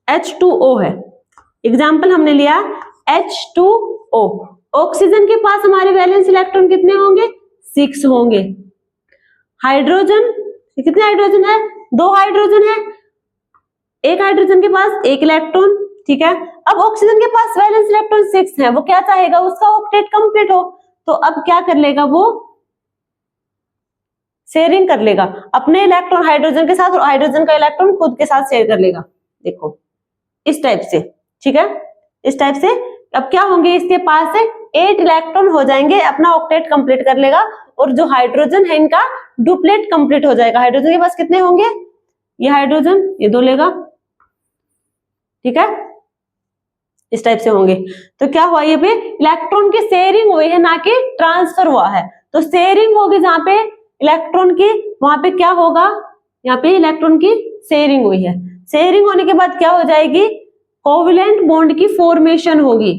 H2O है, एग्जाम्पल हमने लिया H2O। ऑक्सीजन के पास हमारे वैलेंस इलेक्ट्रॉन कितने होंगे, 6 होंगे। हाइड्रोजन, कितने हाइड्रोजन है, 2 हाइड्रोजन है, एक हाइड्रोजन के पास 1 इलेक्ट्रॉन। ठीक है, अब ऑक्सीजन के पास वैलेंस इलेक्ट्रॉन 6 है, वो क्या चाहेगा, उसका ऑक्टेट कंप्लीट हो, तो अब क्या कर लेगा, वो शेयरिंग कर लेगा अपने इलेक्ट्रॉन हाइड्रोजन के साथ और हाइड्रोजन का इलेक्ट्रॉन खुद के साथ शेयर कर लेगा। देखो इस टाइप से, ठीक है, इस टाइप से। अब क्या होंगे, इसके पास से 8 इलेक्ट्रॉन हो जाएंगे, अपना ऑक्टेट कंप्लीट कर लेगा और जो हाइड्रोजन है इनका डुप्लेट कंप्लीट हो जाएगा। हाइड्रोजन के पास कितने होंगे, ये हाइड्रोजन ये 2 लेगा, ठीक है, इस टाइप से होंगे। तो क्या हुआ, ये पे इलेक्ट्रॉन की शेयरिंग हुई है, ना कि ट्रांसफर हुआ है। तो शेयरिंग होगी जहां पे इलेक्ट्रॉन की, वहां पे क्या होगा, यहाँ पे इलेक्ट्रॉन की शेयरिंग हुई है। शेयरिंग होने के बाद क्या हो जाएगी, कोवेलेंट बॉन्ड की फॉर्मेशन होगी।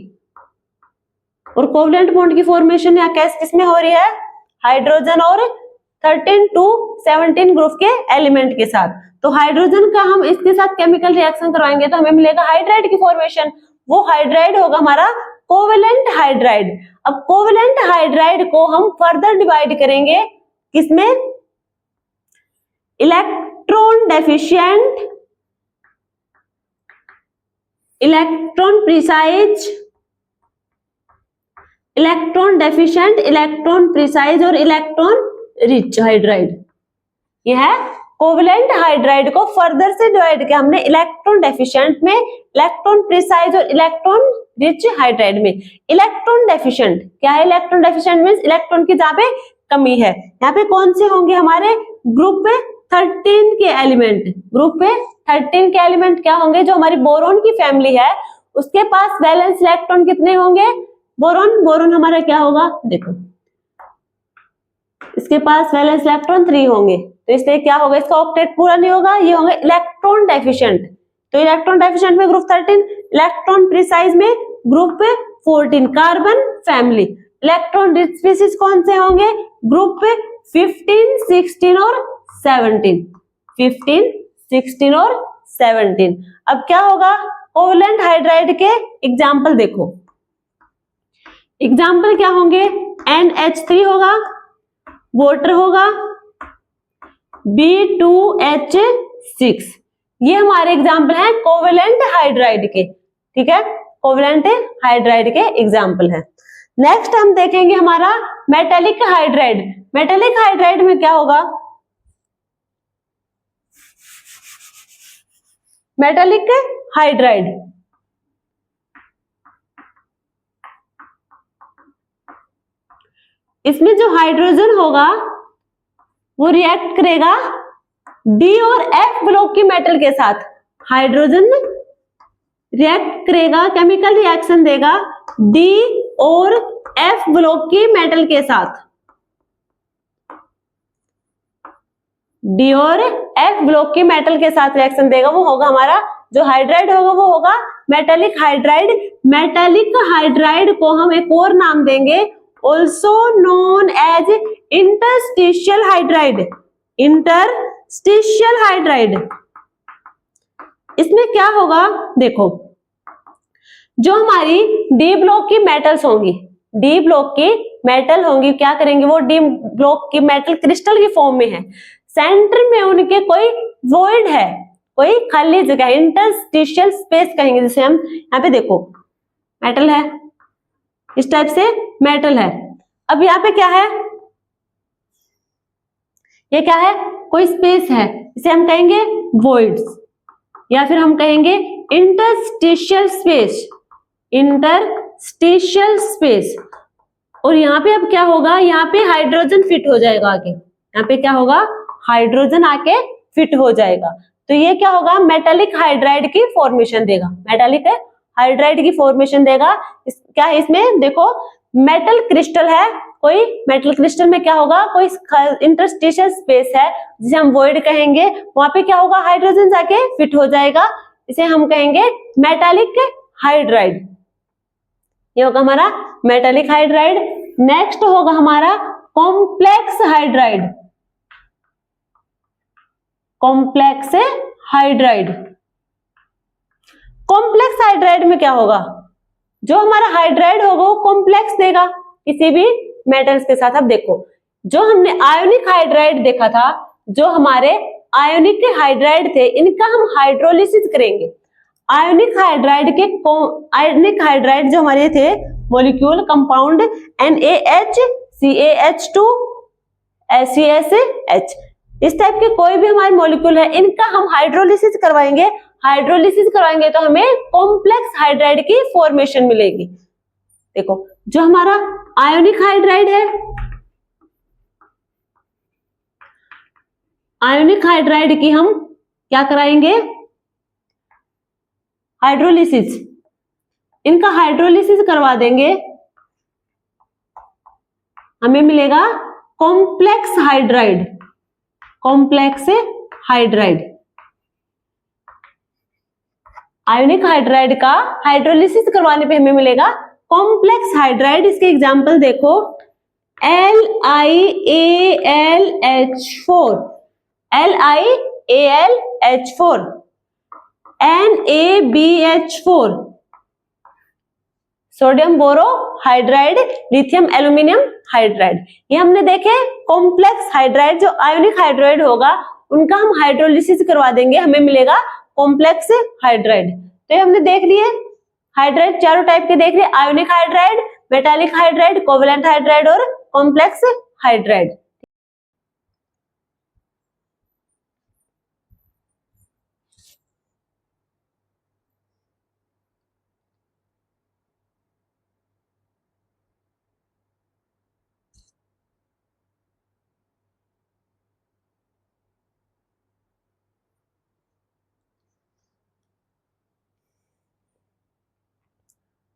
और कोवेलेंट बॉन्ड की फॉर्मेशन यहाँ किसमें हो रही है, हाइड्रोजन और 13 to 17 ग्रुप के एलिमेंट के साथ। तो हाइड्रोजन का हम इसके साथ केमिकल रिएक्शन करवाएंगे तो हमें मिलेगा हाइड्राइड की फॉर्मेशन, वो हाइड्राइड होगा हमारा कोवेलेंट हाइड्राइड। अब कोवेलेंट हाइड्राइड को हम फर्दर डिवाइड करेंगे किसमें, electron deficient, electron precise, electron deficient, electron precise और इलेक्ट्रॉन रिच हाइड्राइड। यह है कोवेलेंट हाइड्राइड को फर्दर से डिवाइड किया हमने इलेक्ट्रॉन डेफिशिएंट में, इलेक्ट्रॉन प्रिसाइज और इलेक्ट्रॉन रिच हाइड्राइड में। इलेक्ट्रॉन डेफिशिएंट क्या है, इलेक्ट्रॉन डेफिशिएंट मींस इलेक्ट्रॉन की जहां पे कमी है। यहाँ पे कौन से होंगे हमारे ग्रुप पे 13 के एलिमेंट, ग्रुप पे 13 के एलिमेंट क्या होंगे, जो हमारी बोरोन की फैमिली है उसके पास वैलेंस इलेक्ट्रॉन कितने होंगे, बोरोन, बोरोन हमारा क्या होगा, देखो इसके पास वैलेंस इलेक्ट्रॉन 3 होंगे, तो इसलिए क्या होगा, इसका ऑक्टेट पूरा नहीं होगा, ये होंगे इलेक्ट्रॉन डेफिशिएंट। तो इलेक्ट्रॉन डेफिशिएंट में ग्रुप 13, इलेक्ट्रॉन प्रिसाइज में group 14 carbon family. Electron rich species कौन से होंगे, ग्रुप 15, 16 और 17, 15, 16 और 17। अब क्या होगा, कोवेलेंट हाइड्राइड के एग्जाम्पल देखो, एग्जाम्पल क्या होंगे, NH3 होगा, वाटर होगा, B2H6, ये हमारे एग्जाम्पल हैं कोवेलेंट हाइड्राइड के। ठीक है, कोवेलेंट हाइड्राइड के एग्जाम्पल है। नेक्स्ट हम देखेंगे हमारा मेटेलिक हाइड्राइड। मेटेलिक हाइड्राइड में क्या होगा, मेटेलिक हाइड्राइड इसमें जो हाइड्रोजन होगा वो रिएक्ट करेगा D और F ब्लॉक की मेटल के साथ। हाइड्रोजन रिएक्ट करेगा, केमिकल रिएक्शन देगा D और F ब्लॉक की मेटल के साथ, D और F ब्लॉक की मेटल के साथ रिएक्शन देगा, वो होगा हमारा जो हाइड्राइड होगा वो होगा मेटेलिक हाइड्राइड। मेटेलिक हाइड्राइड को हम एक और नाम देंगे, also known as interstitial hydride, interstitial hydride. इसमें क्या होगा, देखो जो हमारी डी ब्लॉक की मेटल्स होंगी, डी ब्लॉक की मेटल होंगी, क्या करेंगे वो डी ब्लॉक की मेटल क्रिस्टल की फॉर्म में है, सेंटर में उनके कोई वॉइड है, कोई खाली जगह, इंटरस्टिशियल स्पेस कहेंगे जिसे हम। यहाँ पे देखो मेटल है, इस टाइप से मेटल है। अब यहाँ पे क्या है, ये क्या है, कोई स्पेस है, इसे हम कहेंगे वॉइड्स, या फिर हम कहेंगे इंटरस्टिशियल स्पेस, इंटरस्टिशियल स्पेस। और यहाँ पे अब क्या होगा, यहाँ पे हाइड्रोजन फिट हो जाएगा आके, यहाँ पे क्या होगा, हाइड्रोजन आके फिट हो जाएगा। तो ये क्या होगा, मेटालिक हाइड्राइड की फॉर्मेशन देगा, मेटालिक हाइड्राइड की फॉर्मेशन देगा। क्या है इसमें, देखो मेटल क्रिस्टल है, कोई मेटल क्रिस्टल में क्या होगा, कोई इंटरस्टिशियल स्पेस है जिसे हम वॉइड कहेंगे, वहां पे क्या होगा, हाइड्रोजन जाके फिट हो जाएगा, इसे हम कहेंगे मेटालिक हाइड्राइड। ये होगा हमारा मेटालिक हाइड्राइड। नेक्स्ट होगा हमारा complex hydride, complex hydride. Complex hydride में क्या होगा, जो हमारा हाइड्राइड होगा वो कॉम्प्लेक्स देगा किसी भी मेटल्स के साथ। अब देखो जो हमने आयोनिक हाइड्राइड देखा था, जो हमारे आयोनिक हाइड्राइड थे, इनका हम हाइड्रोलिसिस करेंगे। आयोनिक हाइड्राइड जो हमारे थे molecule compound NaH CaH2 CSH, इस टाइप के कोई भी हमारे मॉलिक्यूल है, इनका हम हाइड्रोलिसिस करवाएंगे। हाइड्रोलिसिस करवाएंगे तो हमें कॉम्प्लेक्स हाइड्राइड की फॉर्मेशन मिलेगी। देखो जो हमारा आयोनिक हाइड्राइड है, आयोनिक हाइड्राइड की हम क्या कराएंगे, हाइड्रोलिसिस, इनका हाइड्रोलिसिस करवा देंगे, हमें मिलेगा complex hydride, complex hydride. Ionic hydride का हाइड्रोलिसिस करवाने पे हमें मिलेगा कॉम्प्लेक्स हाइड्राइड। इसके एग्जांपल देखो, LiAlH4, LiAlH4, NaBH4, sodium borohydride, lithium aluminium hydride. ये हमने देखे कॉम्प्लेक्स हाइड्राइड। जो आयोनिक हाइड्राइड होगा उनका हम हाइड्रोलिसिस करवा देंगे, हमें मिलेगा कॉम्प्लेक्स हाइड्राइड। तो ये हमने देख लिए हाइड्राइड, चारों टाइप के देख लिए, ionic hydride, metallic hydride, covalent hydride और कॉम्प्लेक्स हाइड्राइड।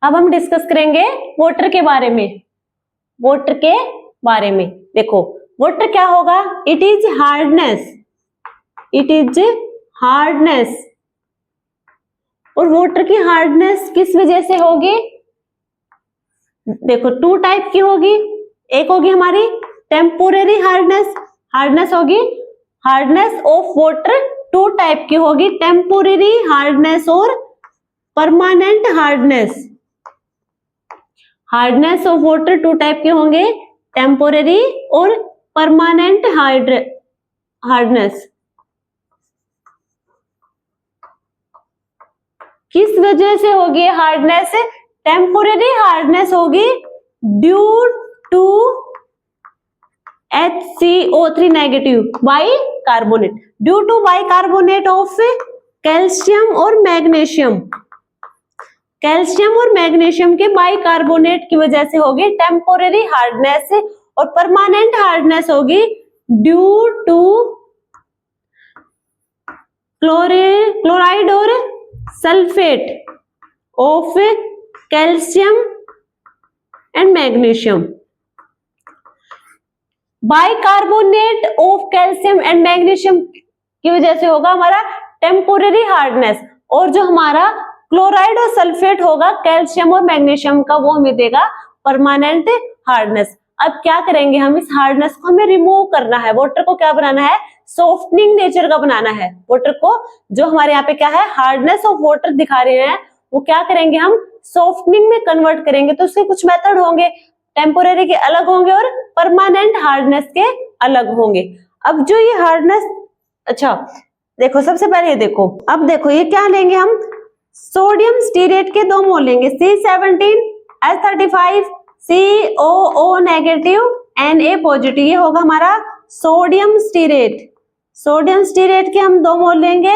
अब हम डिस्कस करेंगे वाटर के बारे में। वाटर के बारे में देखो, वाटर क्या होगा, it is hardness, it is hardness. और वाटर की हार्डनेस किस वजह से होगी, देखो टू टाइप की होगी। एक होगी हमारी टेम्पोरेरी हार्डनेस, हार्डनेस होगी, hardness of water two type की होगी, टेम्पोरेरी हार्डनेस और permanent hardness. Hardness of water two type के होंगे, टेम्पोरेरी और परमानेंट हार्डनेस। किस वजह से होगी हार्डनेस, टेम्पोरेरी हार्डनेस होगी due to HCO3 negative bicarbonate, due to bicarbonate of calcium और मैग्नीशियम, कैल्शियम और मैग्नीशियम के बाइकार्बोनेट की वजह से होगी टेम्पोरेरी हार्डनेस। और परमानेंट हार्डनेस होगी ड्यू टू क्लोराइड और sulphate of calcium and magnesium. Bicarbonate of calcium and magnesium की वजह से होगा हमारा टेम्पोरेरी हार्डनेस, और जो हमारा क्लोराइड और सल्फेट होगा कैल्शियम और मैग्नीशियम का, वो हमें देगा परमानेंट हार्डनेस। अब क्या करेंगे हम, इस हार्डनेस को हमें रिमूव करना है, वाटर को क्या बनाना है, सॉफ्टनिंग नेचर का बनाना है। वाटर को, जो हमारे यहाँ पे क्या है, हार्डनेस ऑफ वाटर दिखा रहे हैं, वो क्या करेंगे हम, सॉफ्टनिंग में कन्वर्ट करेंगे। तो उसके कुछ मेथड होंगे, टेम्पोरेरी के अलग होंगे और परमानेंट हार्डनेस के अलग होंगे। अब जो ये हार्डनेस, अच्छा देखो सबसे पहले ये देखो, अब देखो ये क्या लेंगे हम, सोडियम स्टीरेट के 2 मोल लेंगे, C17H35 COO negative Na positive, ये होगा हमारा सोडियम स्टीरेट। सोडियम स्टीरेट के हम 2 मोल लेंगे,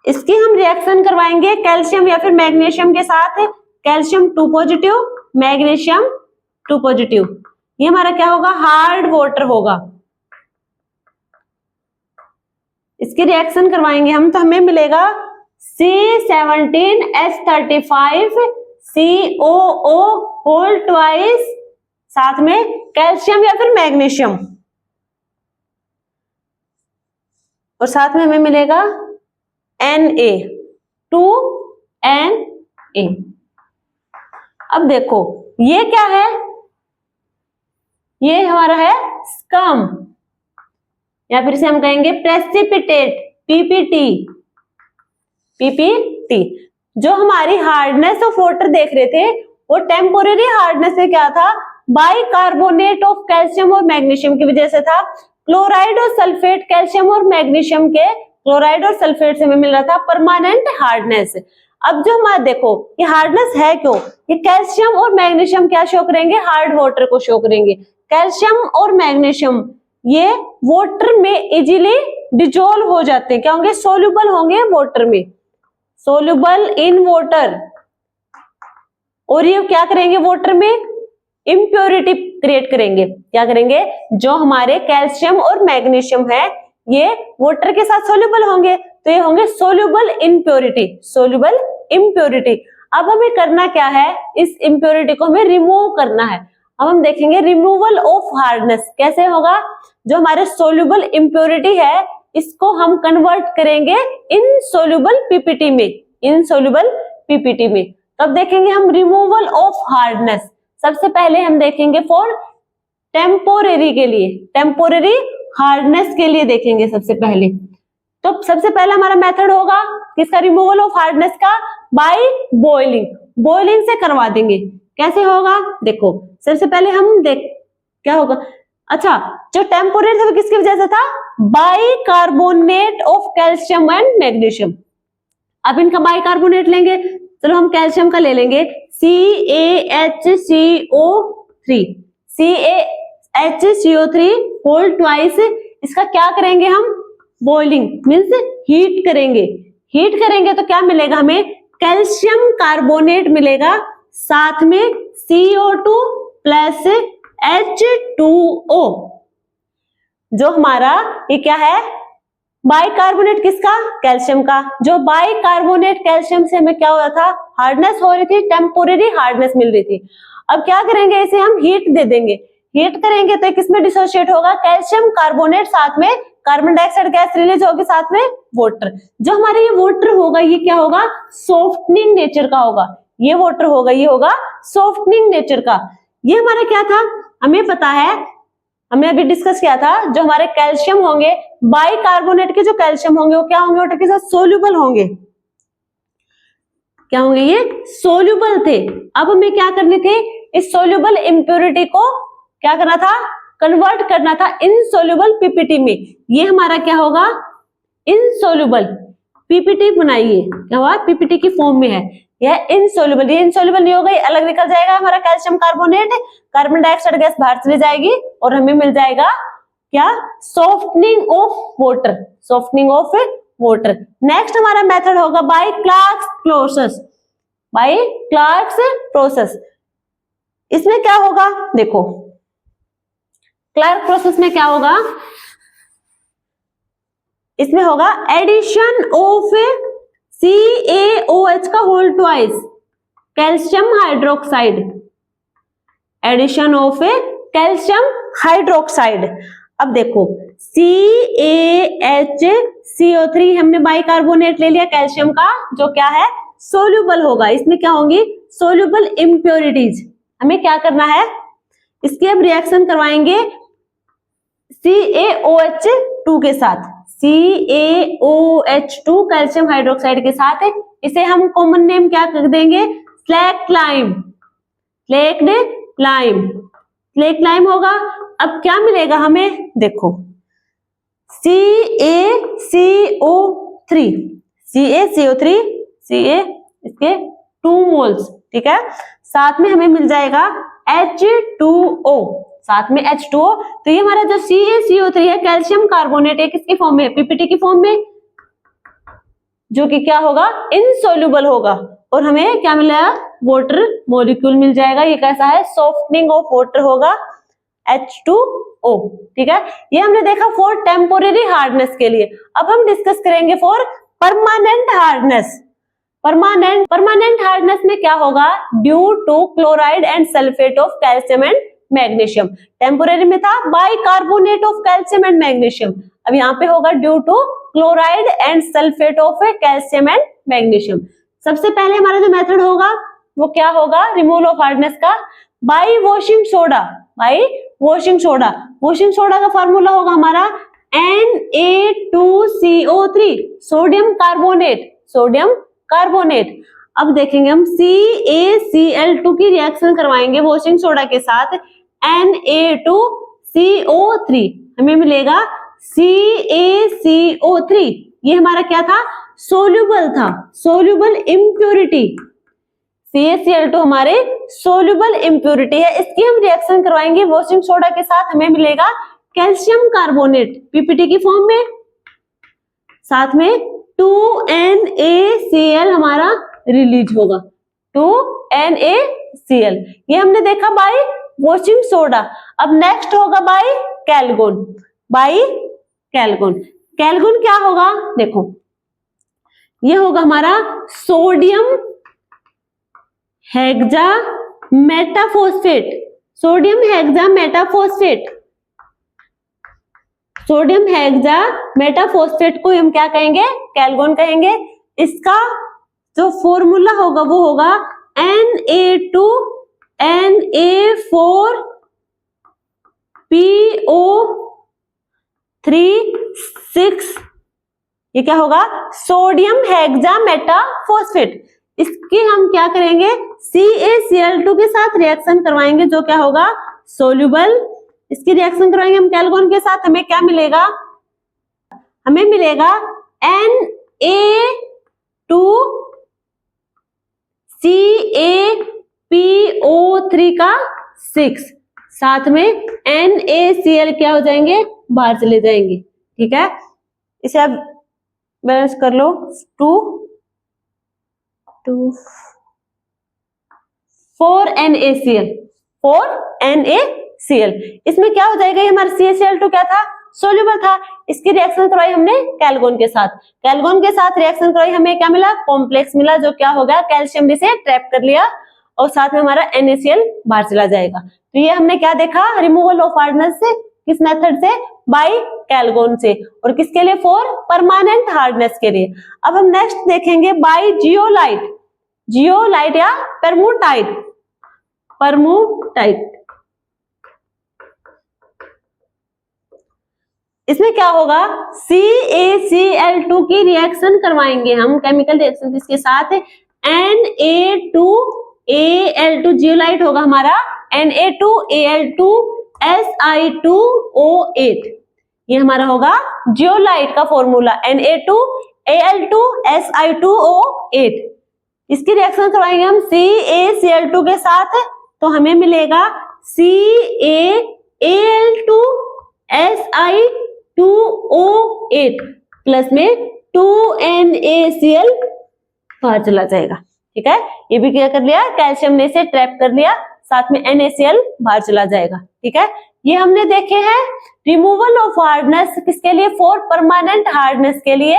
इसकी हम रिएक्शन करवाएंगे कैल्शियम या फिर मैग्नीशियम के साथ, कैल्शियम 2 पॉजिटिव, मैग्नीशियम 2 पॉजिटिव। ये हमारा क्या होगा, हार्ड वाटर होगा। इसकी रिएक्शन करवाएंगे हम तो हमें मिलेगा C17H35 COO होल ट्वाइस, साथ में कैल्शियम या फिर मैग्नीशियम, और साथ में हमें मिलेगा Na 2Na। अब देखो ये क्या है, ये हमारा है स्कम, या फिर इसे हम कहेंगे प्रेसिपिटेट, पीपीटी। जो हमारी हार्डनेस ऑफ वाटर देख रहे थे, वो टेम्पोरेरी हार्डनेस में क्या था, बाइकार्बोनेट ऑफ कैल्शियम और मैग्नीशियम की वजह से था। क्लोराइड और सल्फेट, कैल्शियम और मैग्नीशियम के क्लोराइड और सल्फेट से हमें मिल रहा था परमानेंट हार्डनेस। अब जो हमारा देखो ये हार्डनेस है क्यों, ये कैल्शियम और मैग्नीशियम क्या शो करेंगे, हार्ड वाटर को शो करेंगे। कैल्शियम और मैग्नीशियम ये वाटर में इजीली डिजोल्व हो जाते हैं, क्या होंगे, सोल्यूबल होंगे वाटर में, सोल्यूबल इन वाटर, और ये क्या करेंगे, वाटर में इम्प्योरिटी क्रिएट करेंगे। क्या करेंगे, जो हमारे कैल्शियम और मैग्नीशियम है ये वाटर के साथ सोल्यूबल होंगे, तो ये होंगे सोल्यूबल इम्प्योरिटी, सोल्यूबल इम्प्योरिटी। अब हमें करना क्या है, इस इम्प्योरिटी को हमें रिमूव करना है। अब हम देखेंगे रिमूवल ऑफ हार्डनेस कैसे होगा। जो हमारे सोल्यूबल इम्प्योरिटी है इसको हम कन्वर्ट करेंगे इनसोल्यूबल पीपीटी में, इनसोल्यूबल पीपीटी में। तब देखेंगे हम रिमूवल ऑफ हार्डनेस। सबसे पहले हम देखेंगे फॉर टेम्पोरेरी के लिए, टेम्पोरेरी हार्डनेस के लिए देखेंगे सबसे पहले। तो सबसे पहला हमारा मेथड होगा किसका, रिमूवल ऑफ हार्डनेस का, बाय बॉइलिंग, बॉइलिंग से करवा देंगे। कैसे होगा, देखो सबसे पहले हम क्या होगा, अच्छा जो टेम्पोरेरी था वो किसकी वजह से था, bicarbonate of calcium and magnesium. अब इनका बाइकार्बोनेट लेंगे, चलो हम कैल्शियम का ले लेंगे, CaHCO3 होल ट्वाइस। इसका क्या करेंगे हम, बॉइलिंग मीन्स हीट करेंगे। हीट करेंगे तो क्या मिलेगा हमें, कैल्शियम कार्बोनेट मिलेगा, साथ में CO2 प्लस H2O। जो हमारा ये क्या है, बाइकार्बोनेट किसका, कैल्शियम का। जो बाइकार्बोनेट कैल्शियम से हमें क्या हो रहा था, हार्डनेस हो रही थी, टेम्पोरेरी हार्डनेस मिल रही थी। अब क्या करेंगे, इसे हम हीट दे देंगे। हीट करेंगे तो किसमें डिसोशिएट होगा, कैल्शियम कार्बोनेट, साथ में कार्बन डाइऑक्साइड गैस रिलीज होगी, साथ में वाटर। जो हमारे ये वाटर होगा ये क्या होगा, सॉफ्टनिंग नेचर का होगा। ये वाटर होगा ये होगा सॉफ्टनिंग नेचर का। ये हमारा क्या था, हमें पता है, हमने अभी डिस्कस किया था, जो हमारे कैल्शियम होंगे, बाइकार्बोनेट के जो कैल्शियम होंगे वो क्या होंगे, वाटर के साथ सोल्यूबल होंगे। क्या होंगे, ये सोल्यूबल थे। अब हमें क्या करने थे, इस सोल्यूबल इम्प्योरिटी को क्या करना था, कन्वर्ट करना था इनसोल्यूबल पीपीटी में। ये हमारा क्या होगा, इनसोल्यूबल पीपीटी बनाइए, क्या हुआ, पीपीटी की फॉर्म में है। यह इनसोल्यूबल, ये इनसोल्यूबल नहीं होगा, ये अलग निकल जाएगा हमारा calcium carbonate, carbon dioxide gas बाहर चली जाएगी और हमें मिल जाएगा क्या, softening of water, softening of water. Next हमारा मेथड होगा by Clark's process, by Clark's process. इसमें क्या होगा, देखो क्लार्क प्रोसेस में क्या होगा, इसमें होगा एडिशन ऑफ CaOH का whole twice calcium hydroxide, addition of calcium hydroxide. अब देखो CaHCO3 हमने बाइकार्बोनेट ले लिया कैल्शियम का, जो क्या है, सोल्यूबल होगा। इसमें क्या होंगी, सोल्यूबल इम्प्योरिटीज। हमें क्या करना है, इसकी अब रिएक्शन करवाएंगे CaOH2 के साथ, CaOH2 कैल्शियम हाइड्रोक्साइड के साथ है। इसे हम कॉमन नेम क्या कर देंगे, slaked lime, slaked lime, slaked lime होगा। अब क्या मिलेगा हमें, देखो CaCO3, CaCO3, Ca इसके 2 मोल्स, ठीक है। साथ में हमें मिल जाएगा H2O, साथ में H2O। तो ये हमारा जो CaCO3 है कैल्शियम कार्बोनेट है, किसकी फॉर्म में, पीपीटी की फॉर्म में, जो कि क्या होगा, इनसोल्यूबल होगा। और हमें क्या मिलेगा, वाटर मॉलिक्यूल मिल जाएगा। ये कैसा है, सॉफ्टनिंग ऑफ वाटर होगा, H2O, ठीक है। ये हमने देखा फॉर टेम्पोरेरी हार्डनेस के लिए। अब हम डिस्कस करेंगे for permanent hardness. Permanent hardness में क्या होगा, due to chloride and sulphate of calcium and magnesium. Temporary में था bicarbonate of calcium and magnesium, अब यहाँ पे होगा due to chloride and sulphate of calcium and magnesium. सबसे पहले हमारा जो मेथड होगा वो क्या होगा, रिमूवल ऑफ हार्डनेस का, by washing soda, by washing soda. Washing soda का फॉर्मूला होगा हमारा Na2CO3, sodium carbonate, sodium carbonate. अब देखेंगे हम CaCl2 की रिएक्शन करवाएंगे वॉशिंग सोडा के साथ, Na2CO3, हमें मिलेगा CaCO3। ये हमारा क्या था, सोल्यूबल था, सोल्यूबल इम्प्योरिटी। CaCl2 हमारे सोल्यूबल इम्प्योरिटी है, इसकी हम रिएक्शन करवाएंगे वॉशिंग सोडा के साथ, हमें मिलेगा कैल्शियम कार्बोनेट, पीपीटी की फॉर्म में। साथ में 2NaCl हमारा रिलीज होगा, 2NaCl। ये हमने देखा बाय वॉशिंग सोडा। अब नेक्स्ट होगा by Calgon, by Calgon. Calgon क्या होगा, देखो ये होगा हमारा sodium hexametaphosphate, sodium hexametaphosphate, sodium hexametaphosphate को हम क्या कहेंगे, कैलगोन कहेंगे। इसका जो फॉर्मूला होगा वो होगा Na2NA4PO36। ये क्या होगा, सोडियम हेक्सा मेटाफॉस्फेट। इसकी हम क्या करेंगे, CaCl2 के साथ रिएक्शन करवाएंगे, जो क्या होगा, सोल्यूबल। इसकी रिएक्शन करवाएंगे हम कैलगोन के साथ, हमें क्या मिलेगा, हमें मिलेगा Na2CaPO3 का 6, साथ में NaCl क्या हो जाएंगे, बाहर चले जाएंगे, ठीक है। इसे आप बैलेंस कर लो, 4NaCl, 4NaCl। इसमें क्या हो जाएगा, ये हमारा CaCl2 क्या था, सोल्यूबल था। इसकी रिएक्शन करवाई हमने कैलगोन के साथ, कैलगोन के साथ रिएक्शन करवाई, हमें क्या मिला, कॉम्प्लेक्स मिला, जो क्या होगा, कैल्शियम ने से ट्रैप कर लिया और साथ में हमारा NaCl बाहर चला जाएगा। तो ये हमने क्या देखा, रिमूवल ऑफ हार्डनेस से, किस मेथड से, बाय कैलगोन से। और किसके लिए, फॉर परमानेंट हार्डनेस के लिए। अब हम नेक्स्ट देखेंगे बाय जियोलाइट, जियोलाइट या परमूटाइट, परमूटाइट। इसमें क्या होगा, CaCl2 की रिएक्शन करवाएंगे हम, केमिकल रिएक्शन किसके साथ, Na2Al2, जियोलाइट होगा हमारा Na2Al2Si2O8। ये हमारा होगा जियोलाइट का फॉर्मूला, Na2Al2Si2O8। इसकी रिएक्शन करवाएंगे हम CaCl2 के साथ, तो हमें मिलेगा CaAl2Si2O8 प्लस में 2NaCl बाहर चला जाएगा, ठीक है। ये भी क्या कर लिया, कैल्शियम ने से ट्रैप कर लिया, साथ में NaCl बाहर चला जाएगा, ठीक है। ये हमने देखे हैं रिमूवल ऑफ हार्डनेस, किसके लिए, फॉर परमानेंट हार्डनेस के लिए।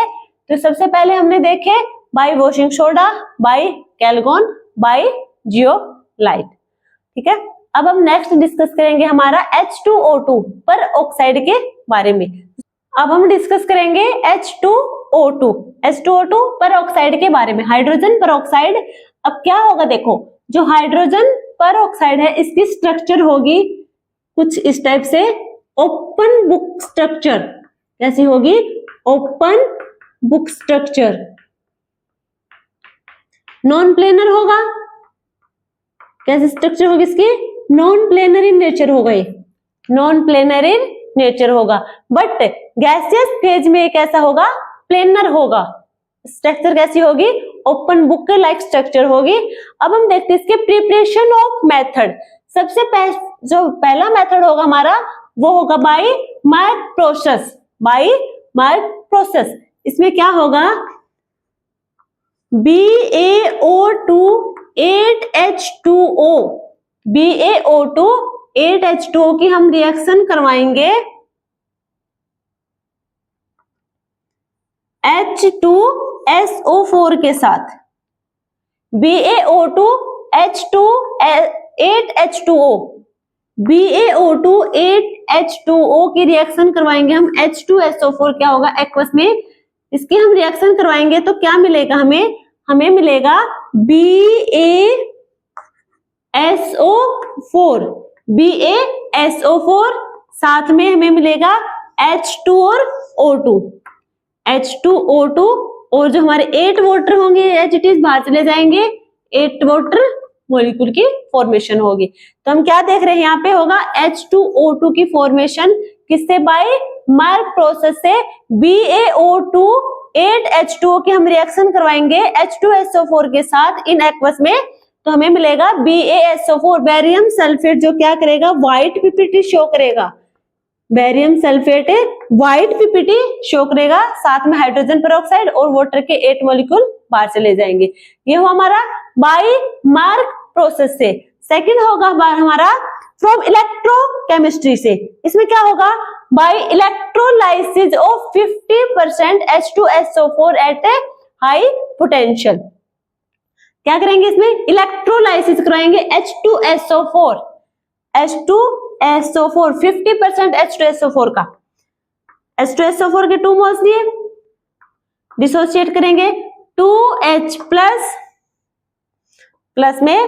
तो सबसे पहले हमने देखे by washing soda, by Calgon, by zeolite, ठीक है। अब हम नेक्स्ट डिस्कस करेंगे हमारा H2O2 पर ऑक्साइड के बारे में। अब हम डिस्कस करेंगे H2O2 पर ऑक्साइड के बारे में, हाइड्रोजन पर ऑक्साइड। अब क्या होगा, देखो जो हाइड्रोजन पर ऑक्साइड है इसकी स्ट्रक्चर होगी कुछ इस टाइप से ओपन बुक स्ट्रक्चर। कैसी होगी? Open book structure. Non planar होगा। कैसी स्ट्रक्चर होगी इसकी? नॉन प्लेनर इन नेचर होगा ये, नॉन प्लेनर इन नेचर होगा। बट गैसियस फेज में कैसा होगा? प्लेनर होगा। स्ट्रक्चर कैसी होगी? ओपन बुक लाइक स्ट्रक्चर होगी। अब हम देखते हैं इसके प्रिपरेशन ऑफ मेथड। सबसे जो पहला मेथड होगा हमारा वो होगा bye Mark process. Bye Mark process इसमें क्या होगा? BaO2 8H2O, BaO2 8H2O की हम रिएक्शन करवाएंगे H2SO4 के साथ। BaO2 8H2O, BaO2 8H2O की रिएक्शन करवाएंगे हम H2SO4 क्या होगा एक्वस में, इसकी हम रिएक्शन करवाएंगे तो क्या मिलेगा हमें? हमें मिलेगा BaSO4, BaSO4 साथ में हमें मिलेगा H2 और O2, H2O2 और जो हमारे 8 वाटर होंगे एज इट इज बाहर चले जाएंगे, 8 वाटर मॉलिक्यूल की फॉर्मेशन होगी। तो हम क्या देख रहे हैं यहाँ पे होगा H2O2 की फॉर्मेशन किससे? बाय मार्क प्रोसेस से। BaO2 8H2O की हम रिएक्शन करवाएंगे H2SO4 के साथ इन एक्वस में तो हमें मिलेगा BaSO4 बैरियम सल्फेट जो क्या करेगा? व्हाइट पीपीटी शो करेगा। Barium sulphate white PPT show करेगा, साथ में हाइड्रोजन पेरोक्साइड और वाटर के 8 मॉलिक्यूल बाहर चले जाएंगे। ये हुआ हमारा बाय मार्क प्रोसेस से। सेकंड होगा हमारा फ्रॉम इलेक्ट्रोकेमिस्ट्री से। इसमें क्या होगा? By electrolysis of 50% H2SO4 at a high potential. क्या करेंगे इसमें? इलेक्ट्रोलाइसिस कराएंगे H2SO4 50% H2SO4 का। H2SO4 के 2 मोल्स लिए डिसोसिएट करेंगे 2H प्लस में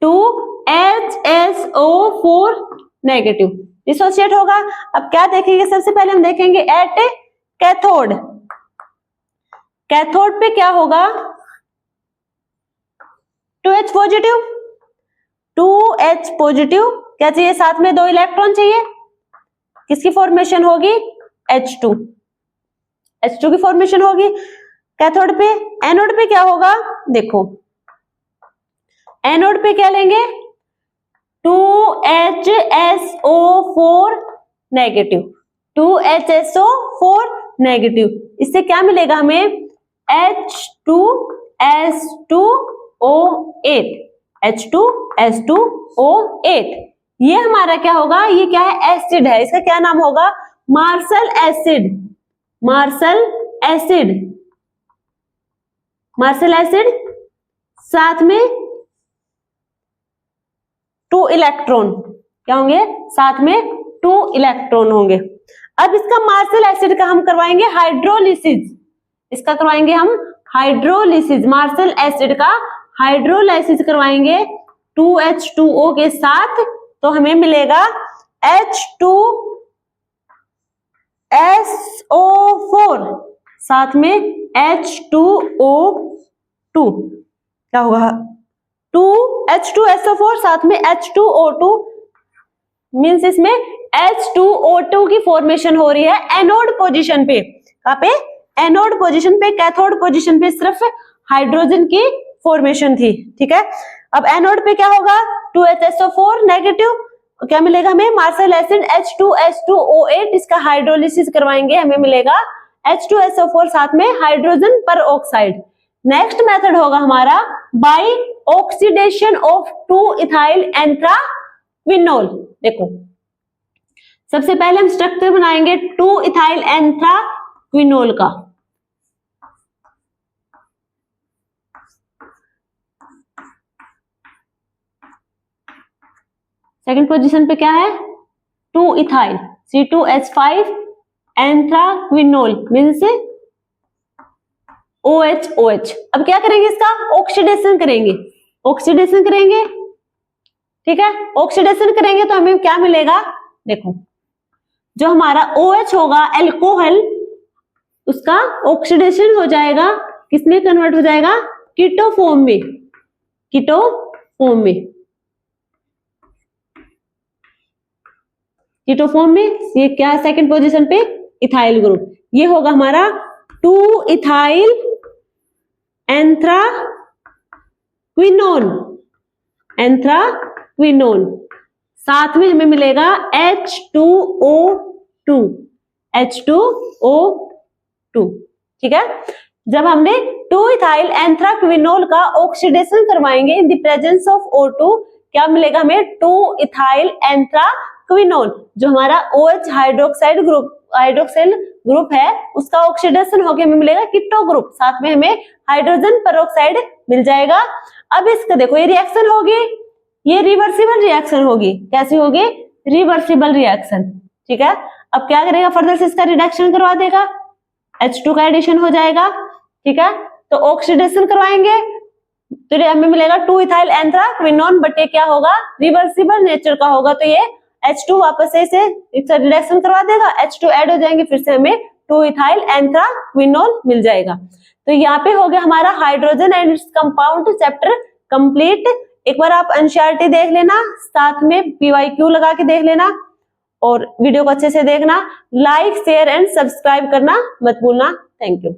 2HSO4 नेगेटिव डिसोसिएट होगा। अब क्या देखेंगे? सबसे पहले हम देखेंगे एट कैथोड। कैथोड पे क्या होगा? 2H पॉजिटिव, 2H पॉजिटिव क्या चाहिए? साथ में 2 इलेक्ट्रॉन चाहिए। किसकी फॉर्मेशन होगी? H2 की फॉर्मेशन होगी कैथोड पे। एनोड पे क्या होगा? देखो एनोड पे क्या लेंगे? 2HSO4 negative, 2HSO4 negative. इससे क्या मिलेगा हमें? H2S2O8, H2S2O8। ये हमारा क्या होगा? ये क्या है? एसिड है। इसका क्या नाम होगा? Marshall acid. Marshall acid, Marshall acid साथ में 2 इलेक्ट्रॉन क्या होंगे? साथ में 2 इलेक्ट्रॉन होंगे। अब इसका मार्शल एसिड का हम करवाएंगे हाइड्रोलिसिस। इसका करवाएंगे हम हाइड्रोलिसिस। मार्शल एसिड का हाइड्रोलाइसिस करवाएंगे 2H2O के साथ तो हमें मिलेगा H2SO4 साथ में H2O2 क्या होगा? 2H2SO4 साथ में H2O2 मींस इसमें H2O2 की फॉर्मेशन हो रही है एनोड पोजीशन पे। कहां पे? एनोड पोजीशन पे। कैथोड पोजीशन पे सिर्फ हाइड्रोजन की फॉर्मेशन थी। ठीक है, अब एनोड पे क्या होगा? 2HSO4 negative. क्या मिलेगा हमें? Marshall acid H2S2O8। इसका हाइड्रोलिसिस करवाएंगे, हमें मिलेगा H2SO4 साथ में हाइड्रोजन पर ऑक्साइड। नेक्स्ट मेथड होगा हमारा बाय ऑक्सीडेशन ऑफ 2 इथाइल एंथ्राक्विनोल। देखो सबसे पहले हम स्ट्रक्चर बनाएंगे 2 इथाइल एंथ्राक्विनोल का। सेकंड पोजीशन पे क्या है? 2 इथाइल C2H5 एंथ्राक्विनोल मींस OH। अब क्या करेंगे? इसका ऑक्सीडेशन करेंगे। ऑक्सीडेशन करेंगे, ठीक है। ऑक्सीडेशन करेंगे तो हमें क्या मिलेगा? देखो जो हमारा OH होगा अल्कोहल, उसका ऑक्सीडेशन हो जाएगा, किसमें कन्वर्ट हो जाएगा, कीटो फॉर्म में, कीटो फॉर्म में, कीटो फॉर्म में। ये क्या है सेकंड पोजीशन पे, इथाइल ग्रुप। ये होगा हमारा 2 इथाइल एंथ्राक्विनोन, एंथ्राक्विनोन। साथ में हमें मिलेगा H2O2, H2O2, ठीक है। जब हमने 2 इथाइल एंथ्राक्विनोल का ऑक्सीडेशन करवाएंगे in the presence of O2, क्या मिलेगा हमें, 2 इथाइल एंथ्राक्विनोल। जो हमारा OH hydroxide group, hydroxyl group है, उसका ऑक्सीडेशन होकर हमें मिलेगा कीटो ग्रुप, साथ में हमें हाइड्रोजन पेरोक्साइड मिल जाएगा। अब इसका देखो ये रिएक्शन होगी, ये रिवर्सिबल रिएक्शन होगी। कैसी होगी, रिवर्सिबल रिएक्शन, ठीक है। अब क्या करेगा, फर्दर से इसका रिडक्शन करवा देगा, H2 का एडिशन हो जाएगा, ठीक है। तो ऑक्सीडेशन करवाएंगे तो हमें मिलेगा 2 इथाइल एंथ्राक्विनोन, बट ये क्या होगा, रिवर्सिबल नेचर का होगा, तो ये H2 वापस से इसे रिडक्शन करवा देगा, H2 ऐड हो जाएंगे, फिर से हमें 2 इथाइल एंथ्राक्विनोल मिल जाएगा। तो यहाँ पे हो गया हमारा hydrogen and its compound chapter complete. एक बार आप एनसीईआरटी देख लेना, साथ में PYQ लगा के देख लेना, और वीडियो को अच्छे से देखना, लाइक शेयर एंड सब्सक्राइब करना मत भूलना। Thank you.